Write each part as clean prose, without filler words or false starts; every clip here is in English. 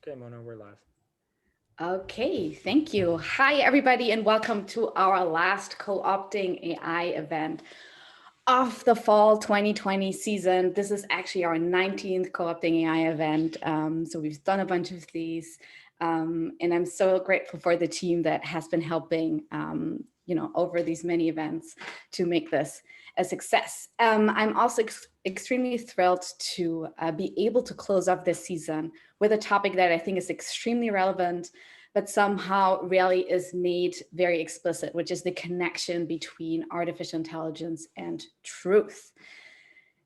Okay, Mona, we're live. Okay, thank you. Hi, everybody, and welcome to our last co-opting AI event of the fall 2020 season. This is actually our 19th co-opting AI event. So we've done a bunch of these, and I'm so grateful for the team that has been helping, over these many events to make this a success. I'm also extremely thrilled to be able to close off this season with a topic that I think is extremely relevant, but somehow really is made very explicit, which is the connection between artificial intelligence and truth.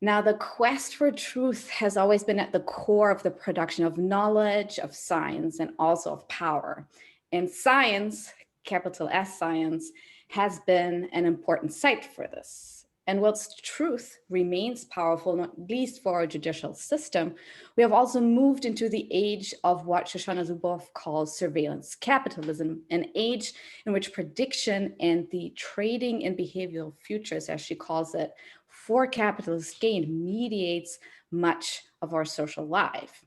Now, the quest for truth has always been at the core of the production of knowledge, of science, and also of power. And science, capital S science, has been an important site for this. And whilst truth remains powerful, not least for our judicial system, we have also moved into the age of what Shoshana Zuboff calls surveillance capitalism, an age in which prediction and the trading in behavioral futures, as she calls it, for capitalist gain mediates much of our social life.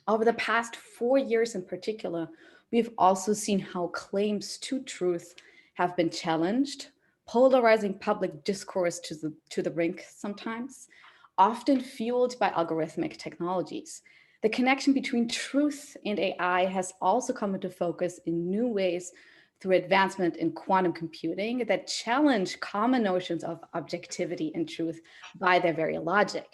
Over the past 4 years in particular, we've also seen how claims to truth have been challenged, polarizing public discourse to the brink sometimes, often fueled by algorithmic technologies. The connection between truth and AI has also come into focus in new ways through advancement in quantum computing that challenge common notions of objectivity and truth by their very logic.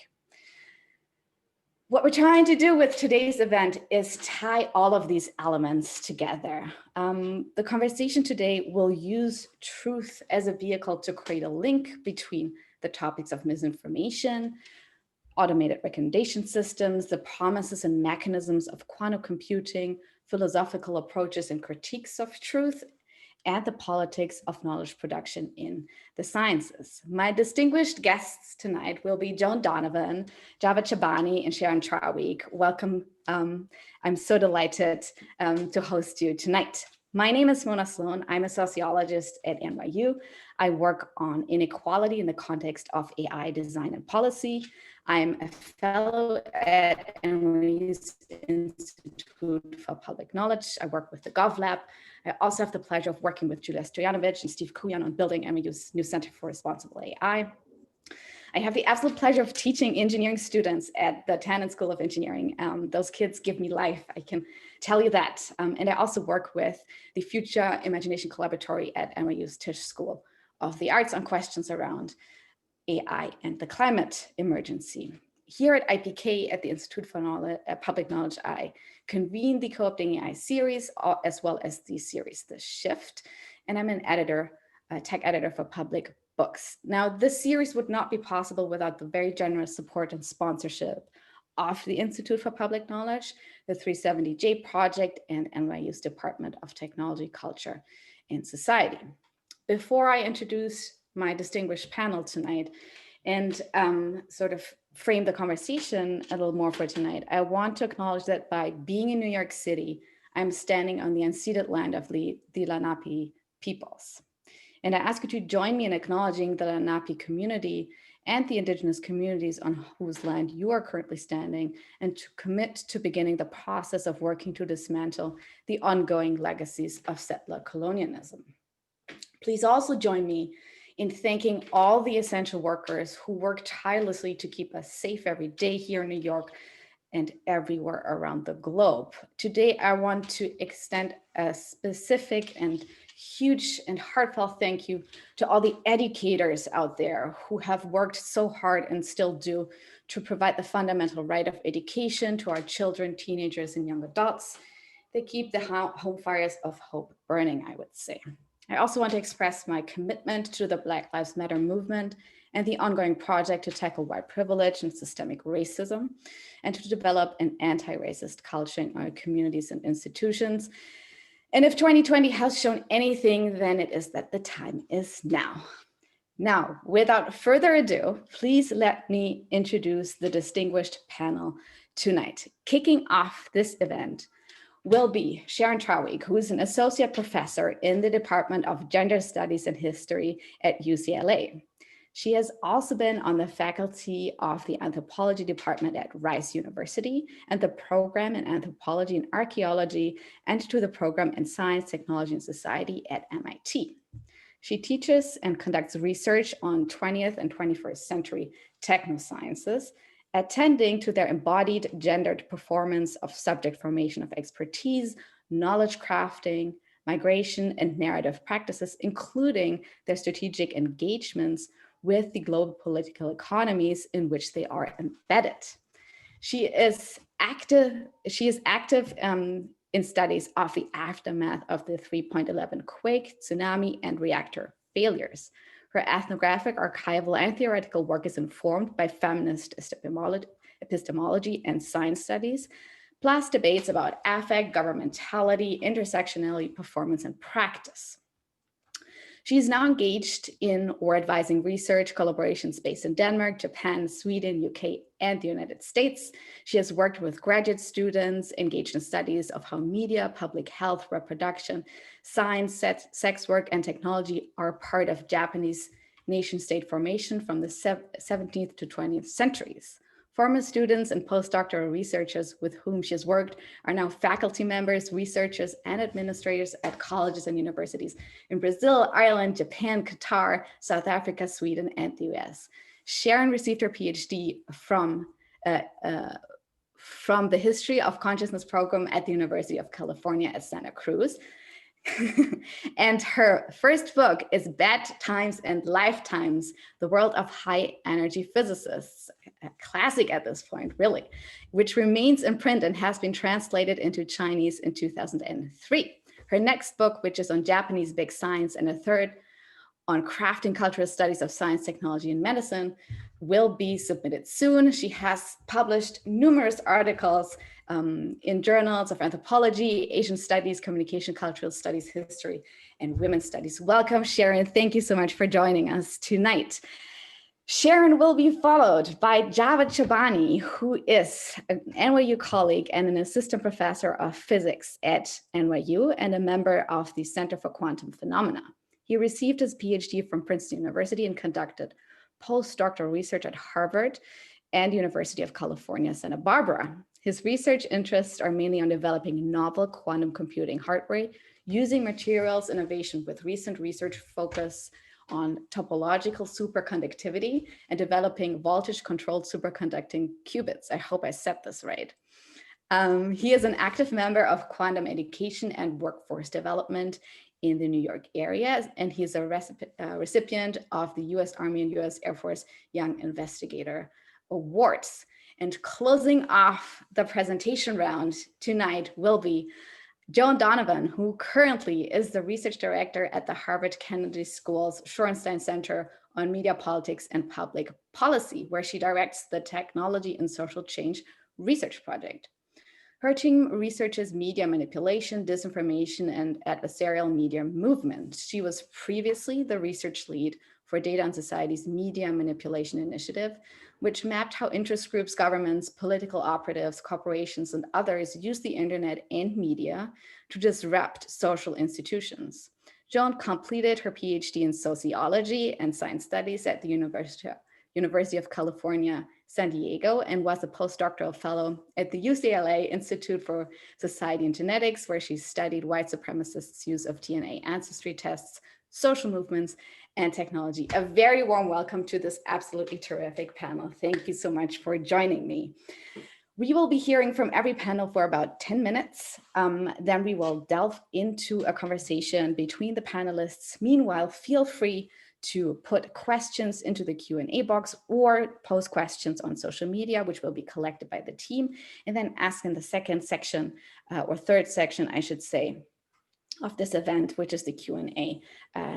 What we're trying to do with today's event is tie all of these elements together. The conversation today will use truth as a vehicle to create a link between the topics of misinformation, automated recommendation systems, the promises and mechanisms of quantum computing, philosophical approaches and critiques of truth, and the politics of knowledge production in the sciences. My distinguished guests tonight will be Joan Donovan, Javad Shabani, and Sharon Traweek. Welcome. I'm so delighted to host you tonight. My name is Mona Sloane. I'm a sociologist at NYU. I work on inequality in the context of AI design and policy. I'm a fellow at NYU's Institute for Public Knowledge. I work with the GovLab. I also have the pleasure of working with Julia Stojanovic and Steve Kuyan on building NYU's new Center for Responsible AI. I have the absolute pleasure of teaching engineering students at the Tannen School of Engineering. Those kids give me life, I can tell you that. And I also work with the Future Imagination Collaboratory at NYU's Tisch School of the Arts on questions around AI and the climate emergency. Here at IPK, at the Institute for Public Knowledge, I convene the Co-opting AI series, as well as the series The Shift, and I'm an editor, a tech editor for public books. Now, this series would not be possible without the very generous support and sponsorship of the Institute for Public Knowledge, the 370J Project, and NYU's Department of Technology, Culture, and Society. Before I introduce my distinguished panel tonight and sort of frame the conversation a little more for tonight, I want to acknowledge that by being in New York City, I'm standing on the unceded land of the Lenape peoples. And I ask you to join me in acknowledging the Lenape community and the indigenous communities on whose land you are currently standing, and to commit to beginning the process of working to dismantle the ongoing legacies of settler colonialism. Please also join me in thanking all the essential workers who work tirelessly to keep us safe every day here in New York and everywhere around the globe. Today, I want to extend a specific and huge and heartfelt thank you to all the educators out there who have worked so hard and still do to provide the fundamental right of education to our children, teenagers, and young adults. They keep the home fires of hope burning, I would say. I also want to express my commitment to the Black Lives Matter movement and the ongoing project to tackle white privilege and systemic racism, and to develop an anti-racist culture in our communities and institutions. And if 2020 has shown anything, then it is that the time is now. Now, without further ado, please let me introduce the distinguished panel tonight. Kicking off this event will be Sharon Traweek, who is an associate professor in the Department of Gender Studies and History at UCLA. She has also been on the faculty of the anthropology department at Rice University and the program in anthropology and archaeology, and to the program in science, technology, and society at MIT. She teaches and conducts research on 20th and 21st century technosciences, attending to their embodied gendered performance of subject formation of expertise, knowledge crafting, migration, and narrative practices, including their strategic engagements with the global political economies in which they are embedded. She is active in studies of the aftermath of the 3.11 quake, tsunami, and reactor failures. Her ethnographic, archival, and theoretical work is informed by feminist epistemology and science studies, plus debates about affect, governmentality, intersectionality, performance, and practice. She is now engaged in or advising research collaborations based in Denmark, Japan, Sweden, UK, and the United States. She has worked with graduate students engaged in studies of how media, public health, reproduction, science, sex work, and technology are part of Japanese nation-state formation from the 17th to 20th centuries. Former students and postdoctoral researchers with whom she has worked are now faculty members, researchers, and administrators at colleges and universities in Brazil, Ireland, Japan, Qatar, South Africa, Sweden, and the US. Sharon received her PhD from the History of Consciousness program at the University of California at Santa Cruz. And her first book is Bad Times and Lifetimes, The World of High Energy Physicists, a classic at this point, really, which remains in print and has been translated into Chinese in 2003. Her next book, which is on Japanese big science, and a third on crafting cultural studies of science, technology, and medicine, will be submitted soon. She has published numerous articles in journals of anthropology, Asian studies, communication, cultural studies, history, and women's studies. Welcome, Sharon. Thank you so much for joining us tonight. Sharon will be followed by Javad Shabani, who is an NYU colleague and an assistant professor of physics at NYU and a member of the Center for Quantum Phenomena. He received his PhD from Princeton University and conducted postdoctoral research at Harvard and University of California, Santa Barbara. His research interests are mainly on developing novel quantum computing hardware using materials innovation, with recent research focus on topological superconductivity and developing voltage-controlled superconducting qubits. I hope I said this right. He is an active member of quantum education and workforce development in the New York area, and he's a recipient of the US Army and US Air Force Young Investigator Awards. And closing off the presentation round tonight will be Joan Donovan, who currently is the research director at the Harvard Kennedy School's Shorenstein Center on Media Politics and Public Policy, where she directs the Technology and Social Change Research Project. Her team researches media manipulation, disinformation, and adversarial media movement. She was previously the research lead for Data on Society's Media Manipulation Initiative, which mapped how interest groups, governments, political operatives, corporations, and others use the internet and media to disrupt social institutions. Joan completed her PhD in Sociology and Science Studies at the University of California, San Diego, and was a postdoctoral fellow at the UCLA Institute for Society and Genetics, where she studied white supremacists' use of DNA ancestry tests, social movements, and technology. A very warm welcome to this absolutely terrific panel. Thank you so much for joining me. We will be hearing from every panel for about 10 minutes. Then we will delve into a conversation between the panelists. Meanwhile, feel free to put questions into the Q&A box or post questions on social media, which will be collected by the team, and then ask in the second section, or third section, I should say, of this event, which is the Q&A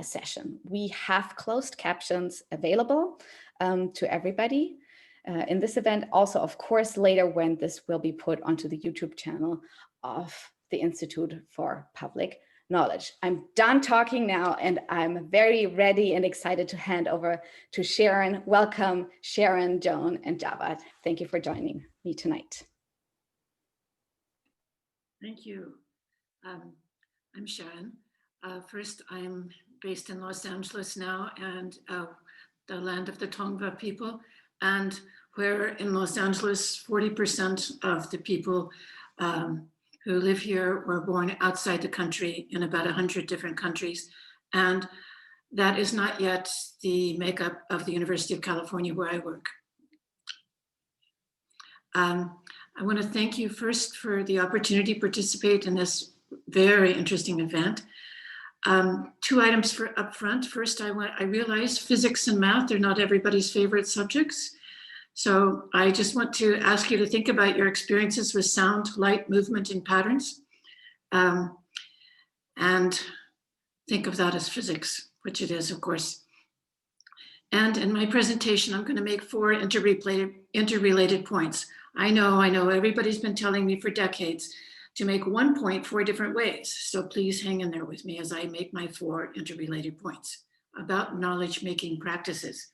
session. We have closed captions available to everybody in this event. Also, of course, later when this will be put onto the YouTube channel of the Institute for Public Knowledge. I'm done talking now, and I'm very ready and excited to hand over to Sharon. Welcome, Sharon, Joan, and Javad. Thank you for joining me tonight. Thank you. I'm Sharon. First, I'm based in Los Angeles now, and the land of the Tongva people, and where in Los Angeles, 40% of the people who live here were born outside the country in about 100 different countries. And that is not yet the makeup of the University of California where I work. I want to thank you first for the opportunity to participate in this very interesting event. 2 items for up front. First, I realize physics and math are not everybody's favorite subjects. So I just want to ask you to think about your experiences with sound, light, movement, and patterns. And think of that as physics, which it is, of course. And in my presentation, I'm going to make 4 interrelated points. I know, everybody's been telling me for decades to make one point 4 different ways. So please hang in there with me as I make my 4 interrelated points about knowledge-making practices.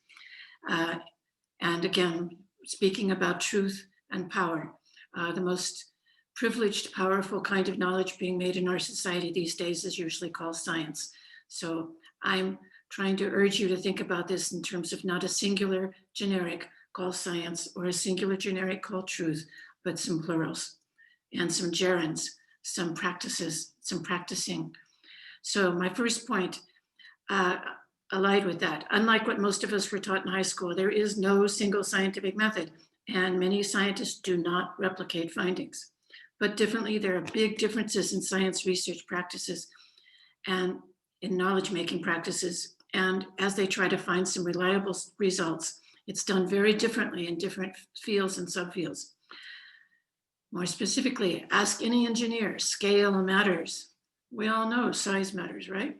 And again, speaking about truth and power, the most privileged, powerful kind of knowledge being made in our society these days is usually called science. So I'm trying to urge you to think about this in terms of not a singular generic called science or a singular generic called truth, but some plurals and some gerunds, some practices, some practicing. So my first point, allied with that, unlike what most of us were taught in high school, there is no single scientific method, and many scientists do not replicate findings. But differently, there are big differences in science research practices and in knowledge-making practices. And as they try to find some reliable results, it's done very differently in different fields and subfields. More specifically, ask any engineer, scale matters. We all know size matters, right?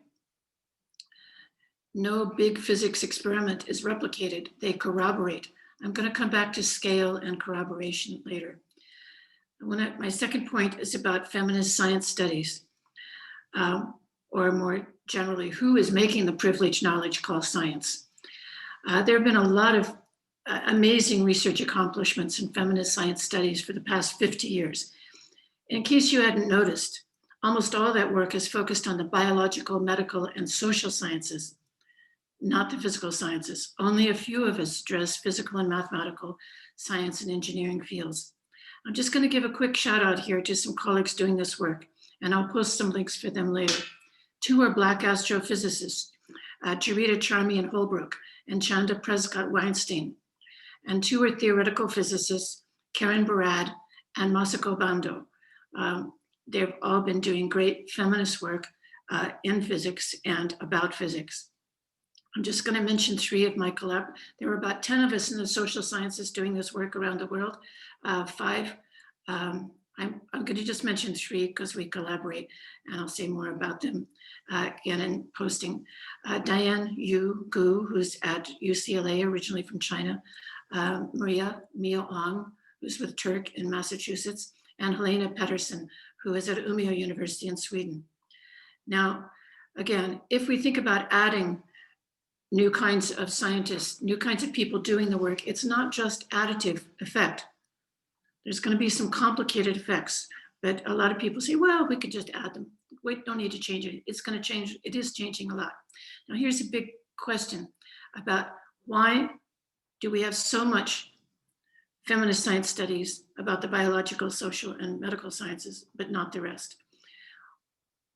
No big physics experiment is replicated, they corroborate. I'm going to come back to scale and corroboration later. My second point is about feminist science studies, or more generally, who is making the privileged knowledge called science. There have been a lot of amazing research accomplishments in feminist science studies for the past 50 years. In case you hadn't noticed, almost all that work is focused on the biological, medical, and social sciences, not the physical sciences. Only a few of us address physical and mathematical science and engineering fields. I'm just going to give a quick shout out here to some colleagues doing this work, and I'll post some links for them later. 2 are Black astrophysicists, Jarita Charmian Holbrook and Chanda Prescott-Weinstein. And 2 are theoretical physicists, Karen Barad and Masako Bando. They've all been doing great feminist work in physics and about physics. I'm just going to mention 3 of my there were about 10 of us in the social sciences doing this work around the world. 5, I'm going to just mention 3 because we collaborate, and I'll say more about them again in posting. Diane Yu Gu, who's at UCLA, originally from China. Maria Mio Ong, who's with Turk in Massachusetts, and Helena Pettersson, who is at Umeå University in Sweden. Now, again, if we think about adding new kinds of scientists, new kinds of people doing the work, it's not just additive effect. There's going to be some complicated effects, but a lot of people say, well, we could just add them. We don't need to change it. It's going to change. It is changing a lot. Now, here's a big question about why do we have so much feminist science studies about the biological, social, and medical sciences, but not the rest?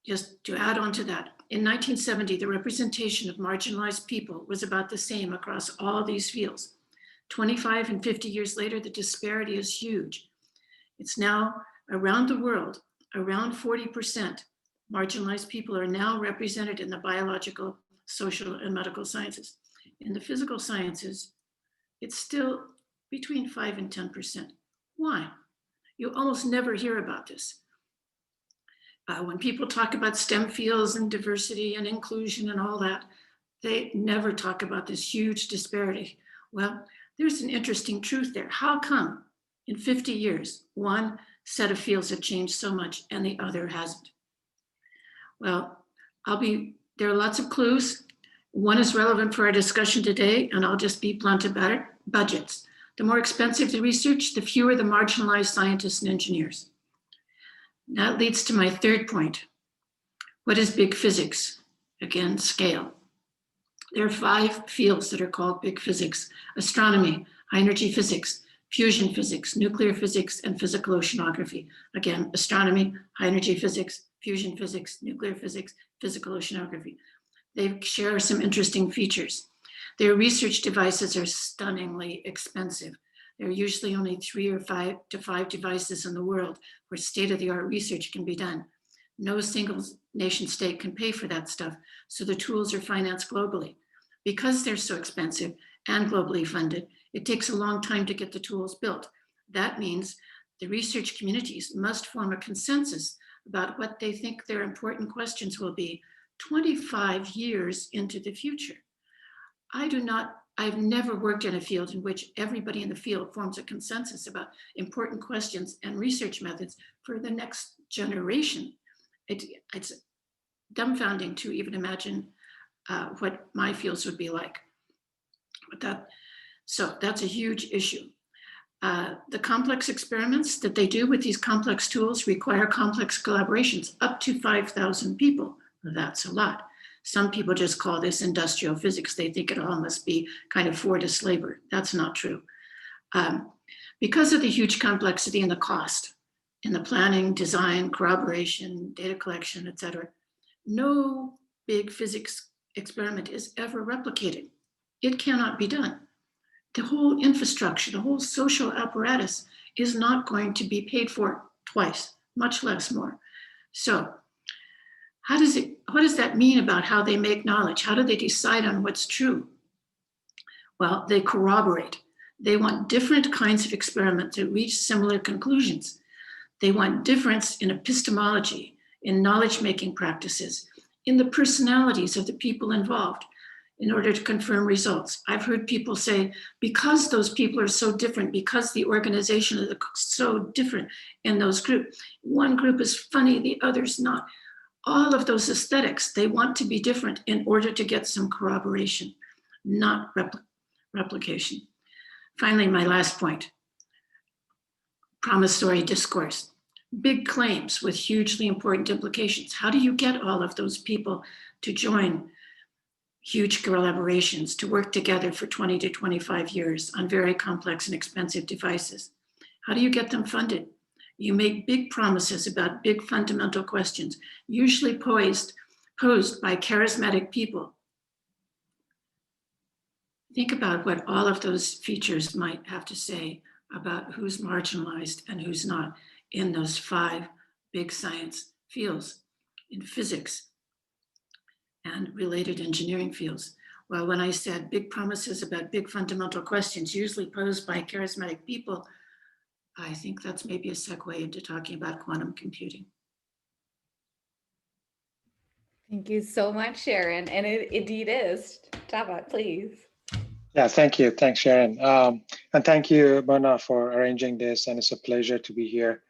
Just to add on to that, in 1970, the representation of marginalized people was about the same across all these fields. 25 and 50 years later, the disparity is huge. It's now around the world, around 40% marginalized people are now represented in the biological, social, and medical sciences. In the physical sciences, it's still between 5 and 10%. Why? You almost never hear about this. When people talk about STEM fields and diversity and inclusion and all that, they never talk about this huge disparity. Well, there's an interesting truth there. How come in 50 years, one set of fields have changed so much and the other hasn't? Well, there are lots of clues. One is relevant for our discussion today, and I'll just be blunt about it: budgets. The more expensive the research, the fewer the marginalized scientists and engineers. That leads to my third point. What is big physics? Again, scale. There are 5 fields that are called big physics: astronomy, high energy physics, fusion physics, nuclear physics, and physical oceanography. Again, astronomy, high energy physics, fusion physics, nuclear physics, physical oceanography. They share some interesting features. Their research devices are stunningly expensive. There are usually only 3 to 5 devices in the world where state-of-the-art research can be done. No single nation state can pay for that stuff, so the tools are financed globally. Because they're so expensive and globally funded, it takes a long time to get the tools built. That means the research communities must form a consensus about what they think their important questions will be 25 years into the future. I've never worked in a field in which everybody in the field forms a consensus about important questions and research methods for the next generation. It's dumbfounding to even imagine what my fields would be like. So that's a huge issue. The complex experiments that they do with these complex tools require complex collaborations, up to 5,000 people. That's a lot. Some people just call this industrial physics. They think it all must be kind of Fordist labor. That's not true. Because of the huge complexity and the cost in the planning, design, corroboration, data collection, et cetera, no big physics experiment is ever replicated. It cannot be done. The whole infrastructure, the whole social apparatus is not going to be paid for twice, much less more. So what does that mean about how they make knowledge? How do they decide on what's true? Well, they corroborate. They want different kinds of experiments to reach similar conclusions. They want difference in epistemology, in knowledge-making practices, in the personalities of the people involved in order to confirm results. I've heard people say, because those people are so different, because the organization is so different in those groups, one group is funny, the other's not. All of those aesthetics, they want to be different in order to get some corroboration, not replication. Finally, my last point, promissory discourse. Big claims with hugely important implications. How do you get all of those people to join huge collaborations, to work together for 20 to 25 years on very complex and expensive devices? How do you get them funded? You make big promises about big fundamental questions, usually posed by charismatic people. Think about what all of those features might have to say about who's marginalized and who's not in those 5 big science fields, in physics and related engineering fields. Well, when I said big promises about big fundamental questions, usually posed by charismatic people, I think that's maybe a segue into talking about quantum computing. Thank you so much, Sharon. And it indeed is. Java, please. Yeah, thank you. Thanks, Sharon. And thank you, Mona, for arranging this. And it's a pleasure to be here.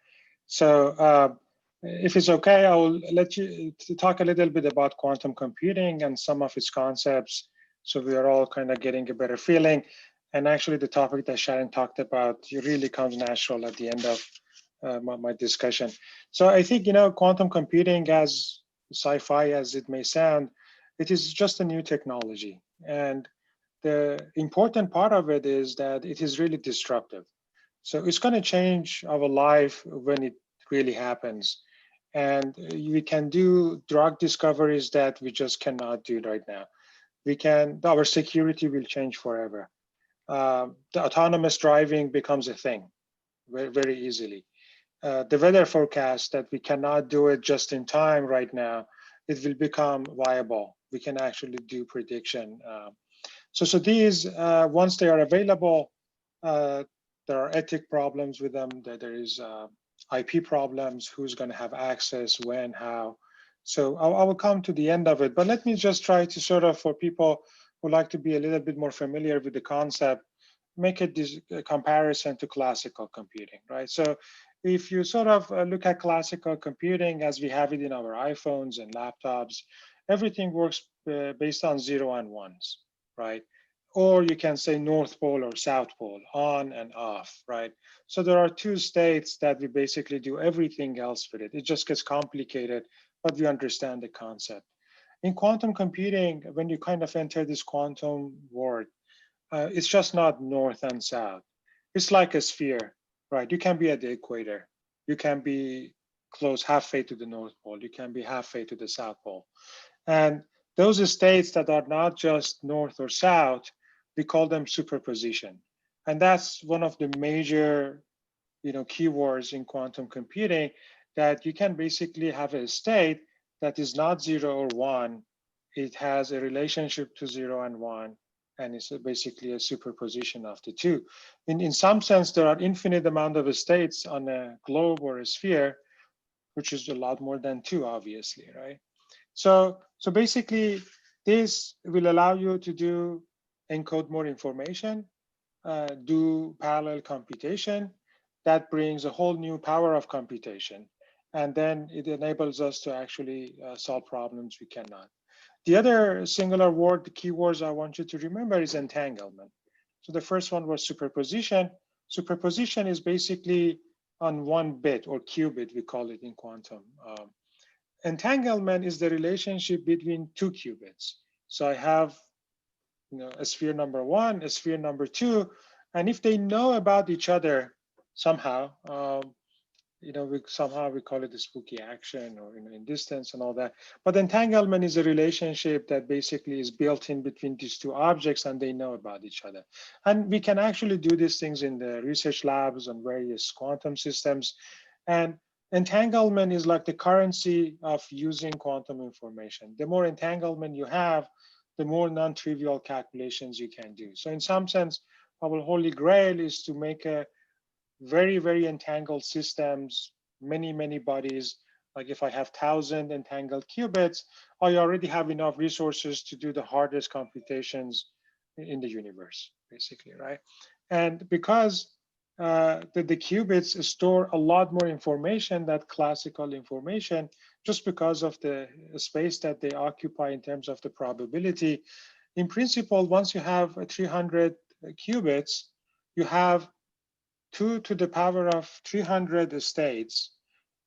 So if it's okay, I will let you talk a little bit about quantum computing and some of its concepts, so we are all kind of getting a better feeling. And actually, the topic that Sharon talked about really comes natural at the end of my discussion. So I think, quantum computing, as sci-fi as it may sound, it is just a new technology. And the important part of it is that it is really disruptive. So it's going to change our life when it really happens. And we can do drug discoveries that we just cannot do right now. Our security will change forever. The autonomous driving becomes a thing very, very easily. The weather forecast that we cannot do it just in time right now, it will become viable. We can actually do prediction. So these, once they are available, there are ethic problems with them, that there is IP problems, who's going to have access, when, how. So I will come to the end of it, but let me just try to sort of, for people who like to be a little bit more familiar with the concept, make a comparison to classical computing, right? So if you sort of look at classical computing as we have it in our iPhones and laptops, everything works based on 0 and 1s, right? Or you can say North Pole or South Pole, on and off, right? So there are 2 states that we basically do everything else with it. It just gets complicated, but we understand the concept. in quantum computing, when you kind of enter this quantum world, it's just not north and south. It's like a sphere, right? You can be at the equator. You can be close halfway to the North Pole. You can be halfway to the South Pole. And those states that are not just north or south, we call them superposition. And that's one of the major, keywords in quantum computing, that you can basically have a state that is not 0 or 1. It has a relationship to 0 and 1, and it's basically a superposition of the two. In some sense, there are infinite amount of states on a globe or a sphere, which is a lot more than 2, obviously, right? So basically, this will allow you to encode more information, do parallel computation. That brings a whole new power of computation. And then it enables us to actually solve problems we cannot. The other singular word, the keywords I want you to remember is entanglement. So the first one was superposition. Superposition is basically on one bit, or qubit, we call it in quantum. Entanglement is the relationship between two qubits. So I have a sphere number 1, a sphere number 2, and if they know about each other somehow, we call it a spooky action, or in distance and all that. But entanglement is a relationship that basically is built in between these two objects, and they know about each other. And we can actually do these things in the research labs on various quantum systems. And entanglement is like the currency of using quantum information. The more entanglement you have, the more non-trivial calculations you can do. So in some sense, our holy grail is to make a very, very entangled systems, many bodies. Like if I have 1,000 entangled qubits, I already have enough resources to do the hardest computations in the universe, basically, right? And because the qubits store a lot more information than classical information, just because of the space that they occupy in terms of the probability. In principle, once you have 300 qubits, you have 2 to the power of 300 states.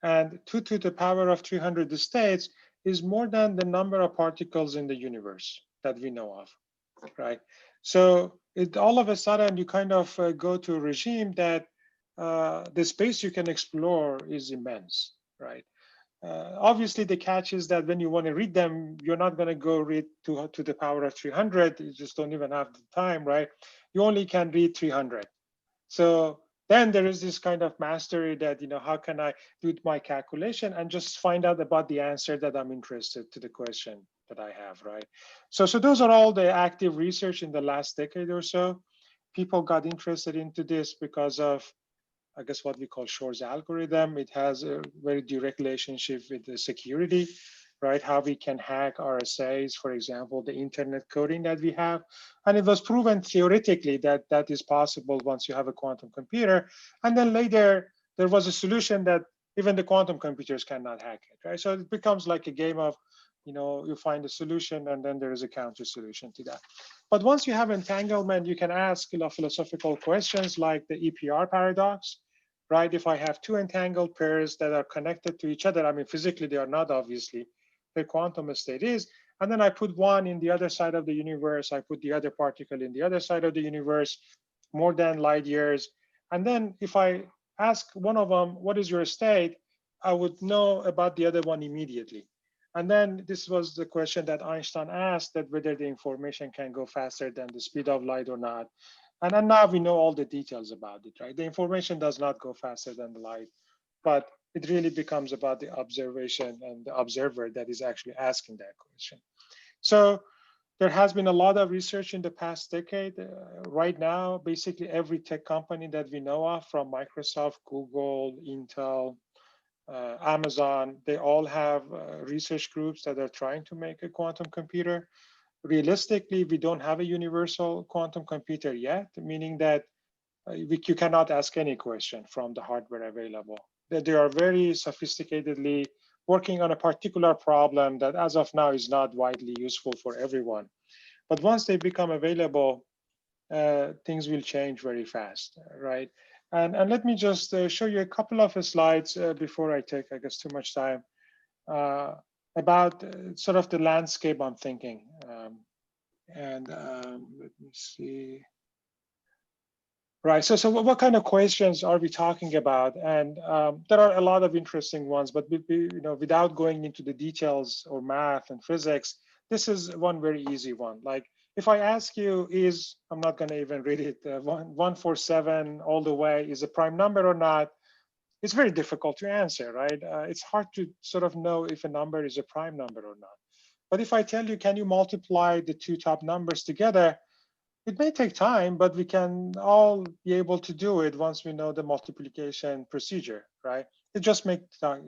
And 2 to the power of 300 states is more than the number of particles in the universe that we know of, right? So all of a sudden, you kind of go to a regime that the space you can explore is immense, right? Obviously, the catch is that when you want to read them, you're not going to go read to the power of 300. You just don't even have the time, right? You only can read 300. So then there is this kind of mastery that, how can I do my calculation and just find out about the answer that I'm interested to the question that I have, right? So those are all the active research in the last decade or so. People got interested into this because of, I guess, what we call Shor's algorithm. It has a very direct relationship with the security, right? How we can hack RSAs, for example, the internet coding that we have. And it was proven theoretically that that is possible once you have a quantum computer. And then later, there was a solution that even the quantum computers cannot hack it, right? So it becomes like a game of, you find a solution and then there is a counter solution to that. But once you have entanglement, you can ask philosophical questions like the Epr paradox, right? If I have two entangled pairs that are connected to each other, I mean, physically they are not, obviously, the quantum state is, and then I put one in the other side of the universe, I put the other particle in the other side of the universe, more than light years. And then if I ask one of them, what is your state? I would know about the other one immediately. And then this was the question that Einstein asked, that whether the information can go faster than the speed of light or not. And then now we know all the details about it, right? The information does not go faster than the light, but it really becomes about the observation and the observer that is actually asking that question. So there has been a lot of research in the past decade. Right now, basically every tech company that we know of, from Microsoft, Google, Intel, Amazon, they all have research groups that are trying to make a quantum computer. Realistically, we don't have a universal quantum computer yet, meaning that you cannot ask any question from the hardware available. They are very sophisticatedly working on a particular problem that as of now is not widely useful for everyone. But once they become available, things will change very fast, right? And let me just show you a couple of slides before I take, I guess, too much time. about sort of the landscape I'm thinking. Let me see. Right. So what kind of questions are we talking about? And there are a lot of interesting ones, but without going into the details or math and physics, this is one very easy one. Like if I ask you, I'm not going to even read it, 147 all the way is a prime number or not? It's very difficult to answer, right? It's hard to sort of know if a number is a prime number or not. But if I tell you, can you multiply the two top numbers together? It may take time, but we can all be able to do it once we know the multiplication procedure, right? It just may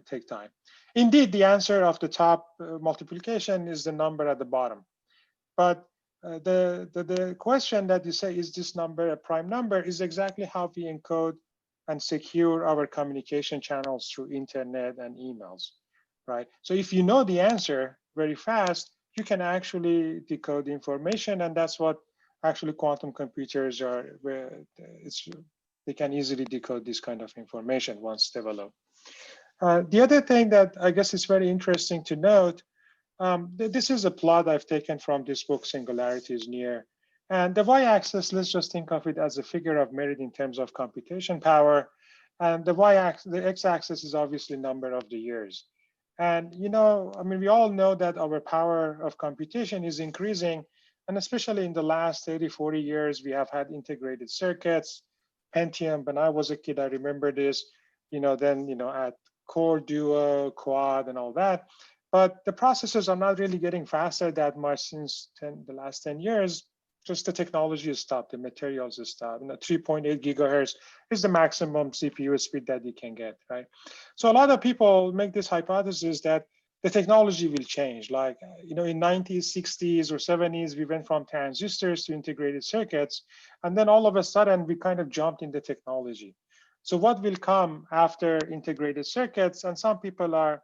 take time. Indeed, the answer of the top multiplication is the number at the bottom. But the question that you say, is this number a prime number, is exactly how we encode and secure our communication channels through internet and emails, right? So if you know the answer very fast, you can actually decode the information, and that's what actually quantum computers are, they can easily decode this kind of information once developed. The other thing that I guess is very interesting to note, this is a plot I've taken from this book, Singularity is Near. And the y-axis, let's just think of it as a figure of merit in terms of computation power. And the x-axis is obviously number of the years. And we all know that our power of computation is increasing. And especially in the last 30, 40 years, we have had integrated circuits, Pentium. When I was a kid, I remember this, then, at Core, Duo, Quad, and all that. But the processors are not really getting faster that much since the last 10 years. Just the technology is stopped, the materials is stopped. 3.8 gigahertz is the maximum CPU speed that you can get, right? So a lot of people make this hypothesis that the technology will change. Like, in 90s, 60s, or 70s, we went from transistors to integrated circuits. And then all of a sudden, we kind of jumped in the technology. So what will come after integrated circuits? And some people are,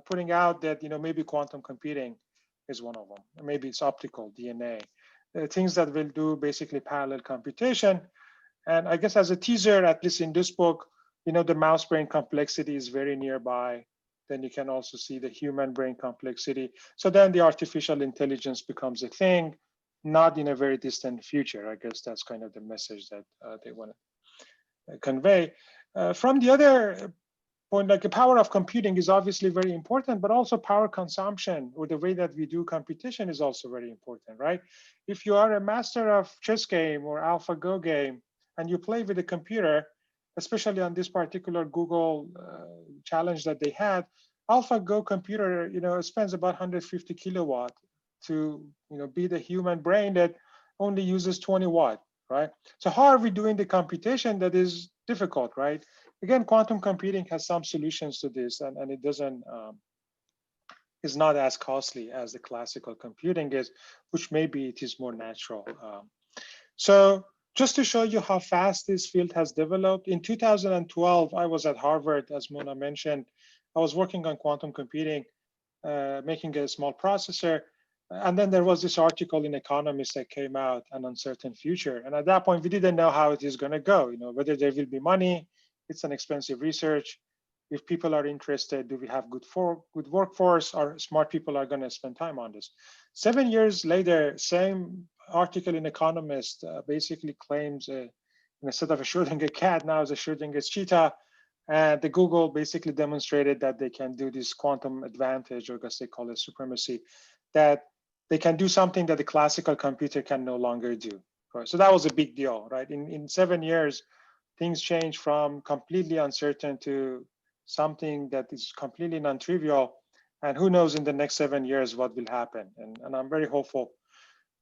putting out that, maybe quantum computing is one of them. Or maybe it's optical, DNA. Things that will do basically parallel computation. And I guess as a teaser, at least in this book, the mouse brain complexity is very nearby. Then you can also see the human brain complexity. So then the artificial intelligence becomes a thing, not in a very distant future. I guess that's kind of the message that they want to convey. From the other point, like the power of computing is obviously very important, but also power consumption, or the way that we do computation, is also very important, right? If you are a master of chess game or AlphaGo game, and you play with a computer, especially on this particular Google challenge that they had, AlphaGo computer, spends about 150 kilowatt to, beat a human brain that only uses 20 watt, right? So how are we doing the computation that is difficult, right? Again, quantum computing has some solutions to this, and it doesn't, is not as costly as the classical computing is, which maybe it is more natural. So just to show you how fast this field has developed, in 2012, I was at Harvard, as Mona mentioned. I was working on quantum computing, making a small processor. And then there was this article in Economist that came out, An Uncertain Future. And at that point, we didn't know how it is going to go, whether there will be money. It's an expensive research. If people are interested, do we have good workforce, or smart people are going to spend time on this? 7 years later, same article in Economist basically claims instead of a Schrodinger cat, now it's a Schrodinger cheetah. And the Google basically demonstrated that they can do this quantum advantage, or I guess they call it supremacy, that they can do something that the classical computer can no longer do. Right? So that was a big deal, right? In 7 years, things change from completely uncertain to something that is completely non-trivial. And who knows in the next 7 years what will happen. And I'm very hopeful.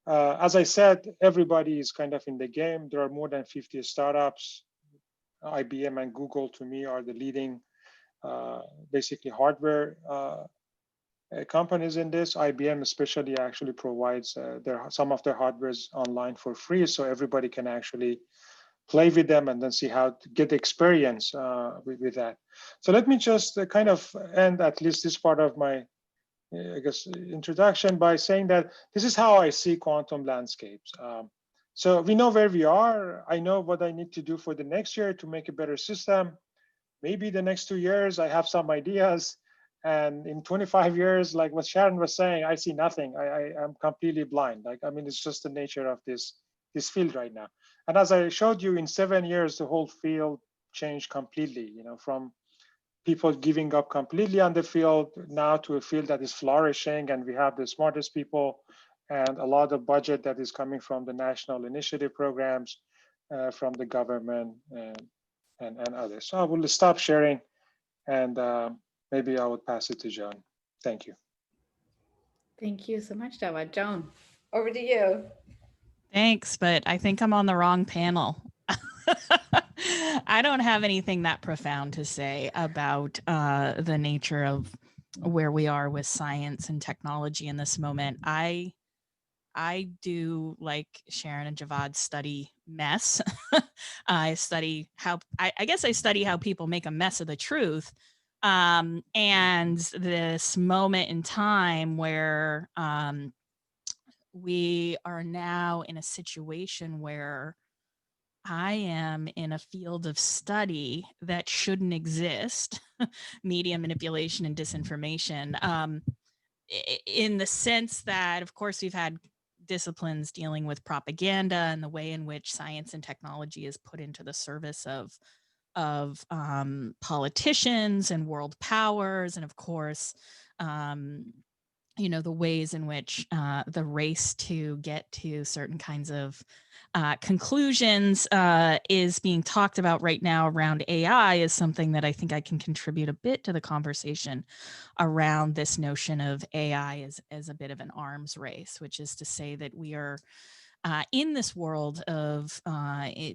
As I said, everybody is kind of in the game. There are more than 50 startups. IBM and Google, to me, are the leading, basically hardware companies in this. IBM especially actually provides some of their hardwares online for free, so everybody can actually play with them and then see how to get the experience with that. So let me just kind of end at least this part of my, I guess, introduction by saying that this is how I see quantum landscapes. So we know where we are. I know what I need to do for the next year to make a better system. Maybe the next 2 years, I have some ideas. And in 25 years, like what Sharon was saying, I see nothing. I'm completely blind. Like, I mean, it's just the nature of this field right now. And as I showed you, in 7 years, the whole field changed completely, you know, from people giving up completely on the field now to a field that is flourishing, and we have the smartest people and a lot of budget that is coming from the national initiative programs, from the government, and others. So I will stop sharing, and maybe I would pass it to Joan. Thank you. Thank you so much, Jawad. Joan, over to you. Thanks, but I think I'm on the wrong panel. I don't have anything that profound to say about the nature of where we are with science and technology in this moment. I do, like Sharon and Javad, study mess. I study how, I guess I study how people make a mess of the truth. And this moment in time where we are now in a situation where I am in a field of study that shouldn't exist, media manipulation and disinformation, in the sense that, of course, we've had disciplines dealing with propaganda and the way in which science and technology is put into the service of politicians and world powers, and of course, you know, the ways in which the race to get to certain kinds of conclusions is being talked about right now around AI is something that I think I can contribute a bit to the conversation around this notion of AI as a bit of an arms race, which is to say that we are in this world of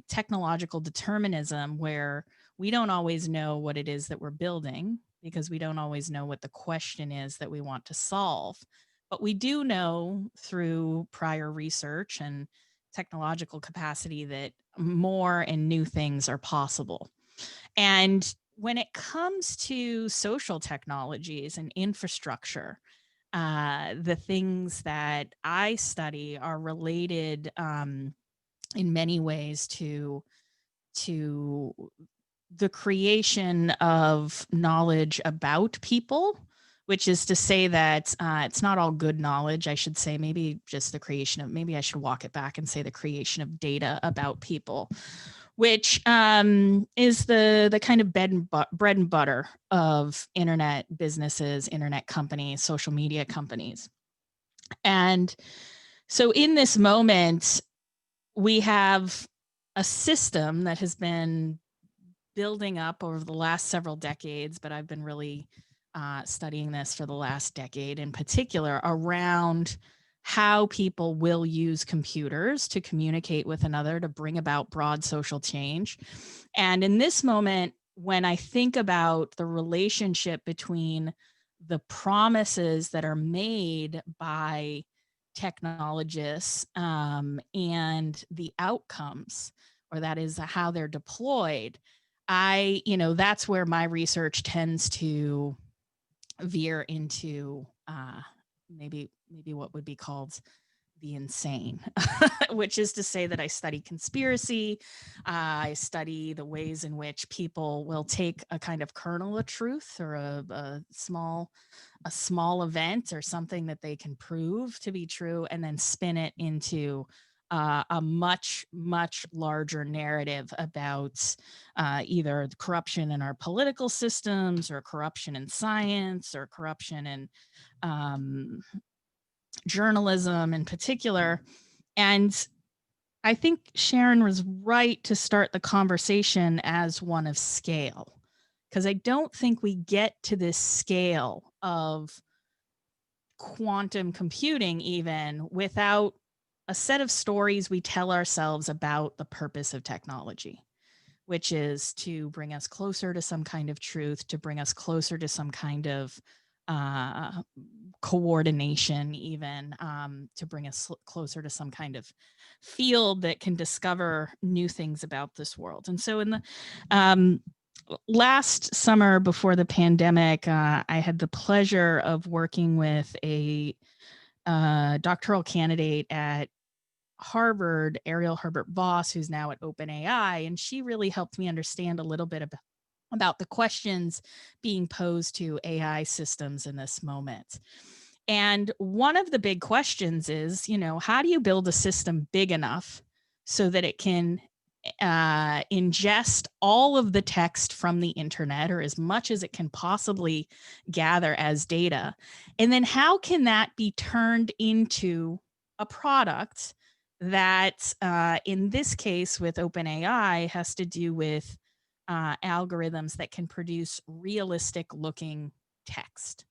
technological determinism where we don't always know what it is that we're building, because we don't always know what the question is that we want to solve. But we do know through prior research and technological capacity that more and new things are possible. And when it comes to social technologies and infrastructure, the things that I study are related in many ways to the creation of knowledge about people, which is to say that it's not all good knowledge. I should say maybe just the creation of, maybe I should walk it back and say the creation of data about people, which is the kind of bread and butter of internet businesses, internet companies, social media companies. And so in this moment, we have a system that has been building up over the last several decades, but I've been really studying this for the last decade in particular around how people will use computers to communicate with another to bring about broad social change. And in this moment, when I think about the relationship between the promises that are made by technologists and the outcomes, or that is how they're deployed, that's where my research tends to veer into maybe what would be called the insane, which is to say that I study conspiracy. I study the ways in which people will take a kind of kernel of truth or a small event or something that they can prove to be true and then spin it into a much, much larger narrative about either the corruption in our political systems or corruption in science or corruption in journalism in particular. And I think Sharon was right to start the conversation as one of scale, because I don't think we get to this scale of quantum computing even without a set of stories we tell ourselves about the purpose of technology, which is to bring us closer to some kind of truth, to bring us closer to some kind of coordination, even to bring us closer to some kind of field that can discover new things about this world. And so in the last summer before the pandemic, I had the pleasure of working with a doctoral candidate at Harvard, Ariel Herbert Voss, who's now at OpenAI, and she really helped me understand a little bit about the questions being posed to AI systems in this moment. And one of the big questions is, how do you build a system big enough so that it can ingest all of the text from the internet, or as much as it can possibly gather as data? And then how can that be turned into a product that, in this case with OpenAI, has to do with algorithms that can produce realistic looking text?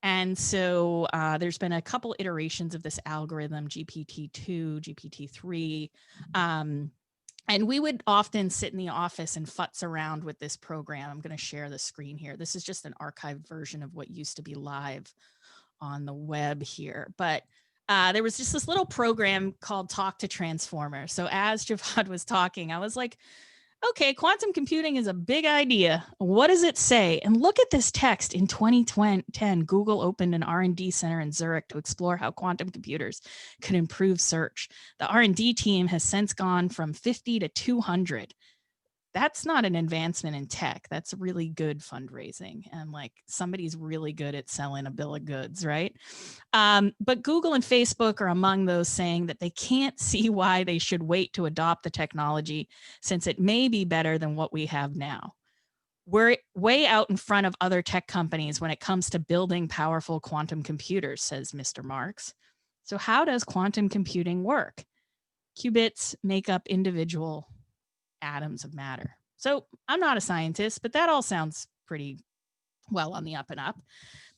And so there's been a couple iterations of this algorithm, GPT-2, GPT-3. And we would often sit in the office and futz around with this program. I'm going to share the screen here. This is just an archived version of what used to be live on the web here. But there was just this little program called Talk to Transformer. So as Javad was talking, I was like, okay, quantum computing is a big idea. What does it say? And look at this text. In 2010, Google opened an R&D center in Zurich to explore how quantum computers could improve search. The R&D team has since gone from 50 to 200. That's not an advancement in tech. That's really good fundraising. And like somebody's really good at selling a bill of goods, right? But Google and Facebook are among those saying that they can't see why they should wait to adopt the technology, since it may be better than what we have now. We're way out in front of other tech companies when it comes to building powerful quantum computers, says Mr. Marks. So how does quantum computing work? Qubits make up individual atoms of matter. So I'm not a scientist, but that all sounds pretty well on the up and up.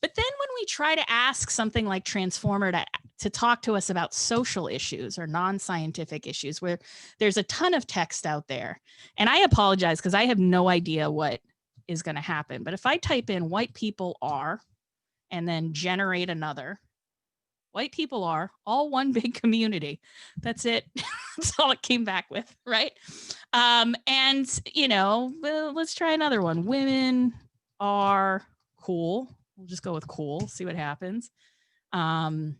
But then when we try to ask something like Transformer to talk to us about social issues or non-scientific issues, where there's a ton of text out there, and I apologize because I have no idea what is going to happen. But if I type in white people are, and then generate another, white people are all one big community. That's it. That's all it came back with, right? And, well, let's try another one. Women are cool. We'll just go with cool, see what happens. And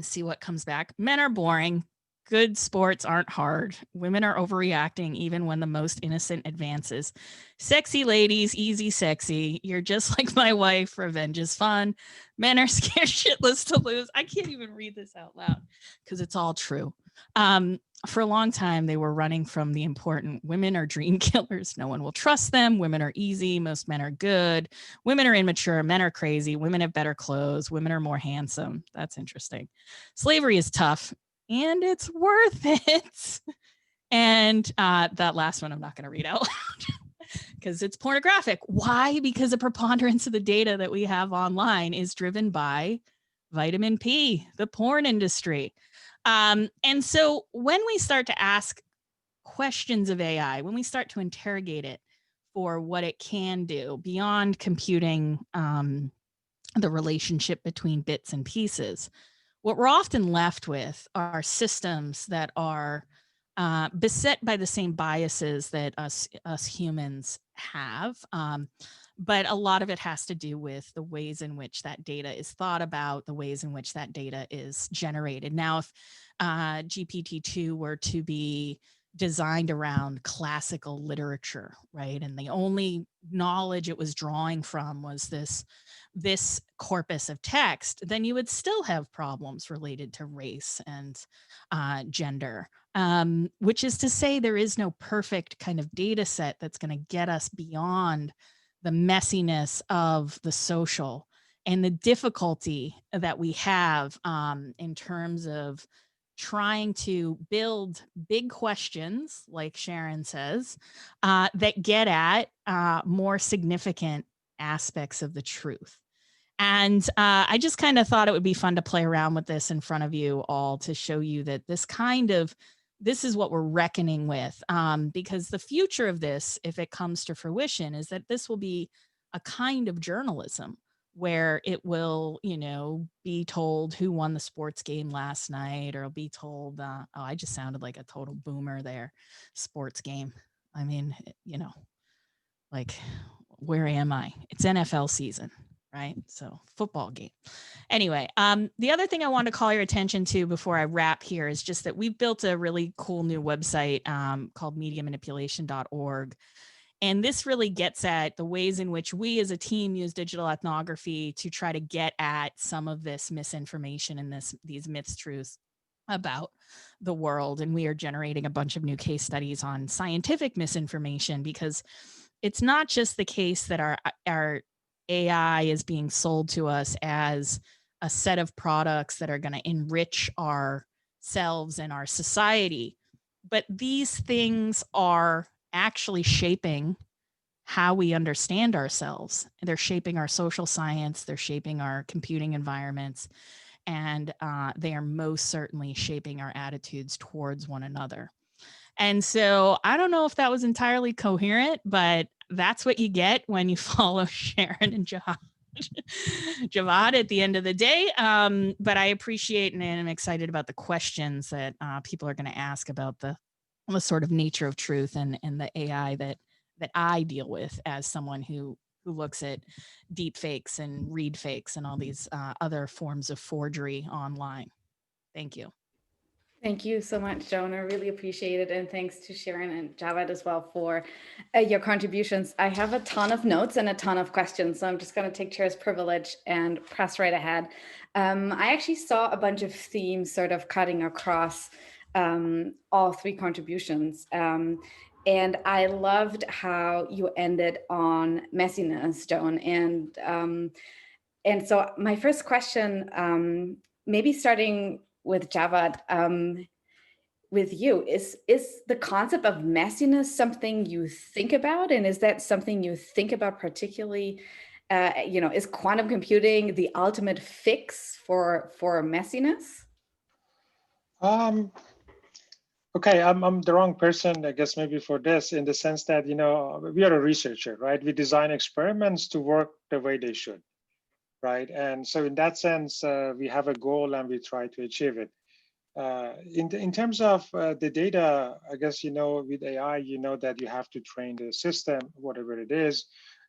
see what comes back. Men are boring. Good sports aren't hard. Women are overreacting even when the most innocent advances. Sexy ladies, easy sexy. You're just like my wife. Revenge is fun. Men are scared shitless to lose. I can't even read this out loud because it's all true. For a long time, they were running from the important women are dream killers. No one will trust them. Women are easy. Most men are good. Women are immature. Men are crazy. Women have better clothes. Women are more handsome. That's interesting. Slavery is tough. And it's worth it. And that last one I'm not going to read out loud because it's pornographic. Why? Because a preponderance of the data that we have online is driven by vitamin P, the porn industry. And so when we start to ask questions of AI, when we start to interrogate it for what it can do beyond computing the relationship between bits and pieces, what we're often left with are systems that are beset by the same biases that us humans have. But a lot of it has to do with the ways in which that data is thought about, the ways in which that data is generated. Now, if GPT-2 were to be designed around classical literature, right, and the only knowledge it was drawing from was this corpus of text, then you would still have problems related to race and gender, which is to say there is no perfect kind of data set that's going to get us beyond the messiness of the social and the difficulty that we have in terms of trying to build big questions, like Sharon says, that get at more significant aspects of the truth. And I just kind of thought it would be fun to play around with this in front of you all to show you that this is what we're reckoning with, because the future of this, if it comes to fruition, is that this will be a kind of journalism where it will, be told who won the sports game last night, or it'll be told, oh, I just sounded like a total boomer there, sports game. I mean, like, where am I? It's NFL season, right? So football game. Anyway, the other thing I want to call your attention to before I wrap here is just that we've built a really cool new website called mediamanipulation.org. And this really gets at the ways in which we as a team use digital ethnography to try to get at some of this misinformation and these myths, truths about the world. And we are generating a bunch of new case studies on scientific misinformation, because it's not just the case that our AI is being sold to us as a set of products that are going to enrich ourselves and our society, but these things are actually shaping how we understand ourselves. They're shaping our social science, they're shaping our computing environments, and they are most certainly shaping our attitudes towards one another. And so I don't know if that was entirely coherent, but that's what you get when you follow Sharon and Javad at the end of the day. But I appreciate and I'm excited about the questions that people are going to ask about the sort of nature of truth and the AI that I deal with as someone who looks at deep fakes and read fakes and all these other forms of forgery online. Thank you. Thank you so much, Joan. I really appreciate it. And thanks to Sharon and Javad as well for your contributions. I have a ton of notes and a ton of questions, so I'm just going to take chair's privilege and press right ahead. I actually saw a bunch of themes sort of cutting across all three contributions. And I loved how you ended on messiness, Joan. And so my first question, maybe starting with Javad, with you, is the concept of messiness something you think about? And is that something you think about particularly, is quantum computing the ultimate fix for messiness? Okay, I'm the wrong person, I guess, maybe for this, in the sense that, we are a researcher, right? We design experiments to work the way they should, right? And so in that sense, we have a goal and we try to achieve it. In terms of the data, I guess, with AI, that you have to train the system, whatever it is.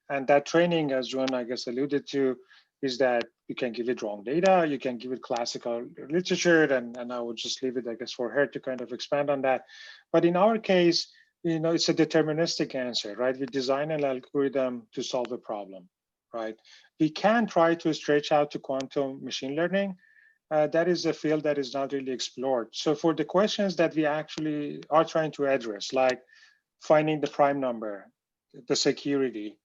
And that training, as Joan, I guess, alluded to, is that you can give it wrong data, you can give it classical literature, and I would just leave it, I guess, for her to kind of expand on that. But in our case, it's a deterministic answer, right? We design an algorithm to solve a problem, right? We can try to stretch out to quantum machine learning. That is a field that is not really explored. So for the questions that we actually are trying to address, like finding the prime number, the security,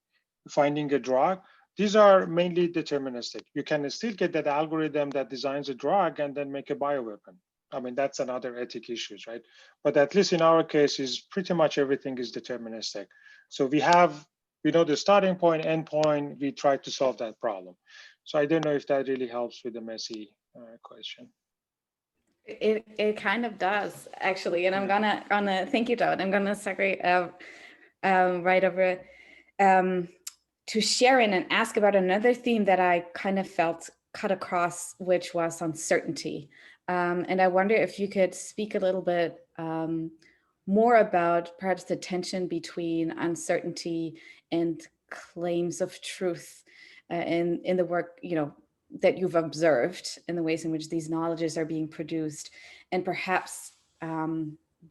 finding a drug, these are mainly deterministic. You can still get that algorithm that designs a drug and then make a bioweapon. I mean, that's another ethic issues, right? But at least in our case, is pretty much everything is deterministic. So we know the starting point, end point, we try to solve that problem. So I don't know if that really helps with the messy question. It kind of does, actually, and I'm gonna thank you, Javad. I'm gonna segue right over to Sharon and ask about another theme that I kind of felt cut across, which was uncertainty. And I wonder if you could speak a little bit more about perhaps the tension between uncertainty and claims of truth in the work, that you've observed in the ways in which these knowledges are being produced, and perhaps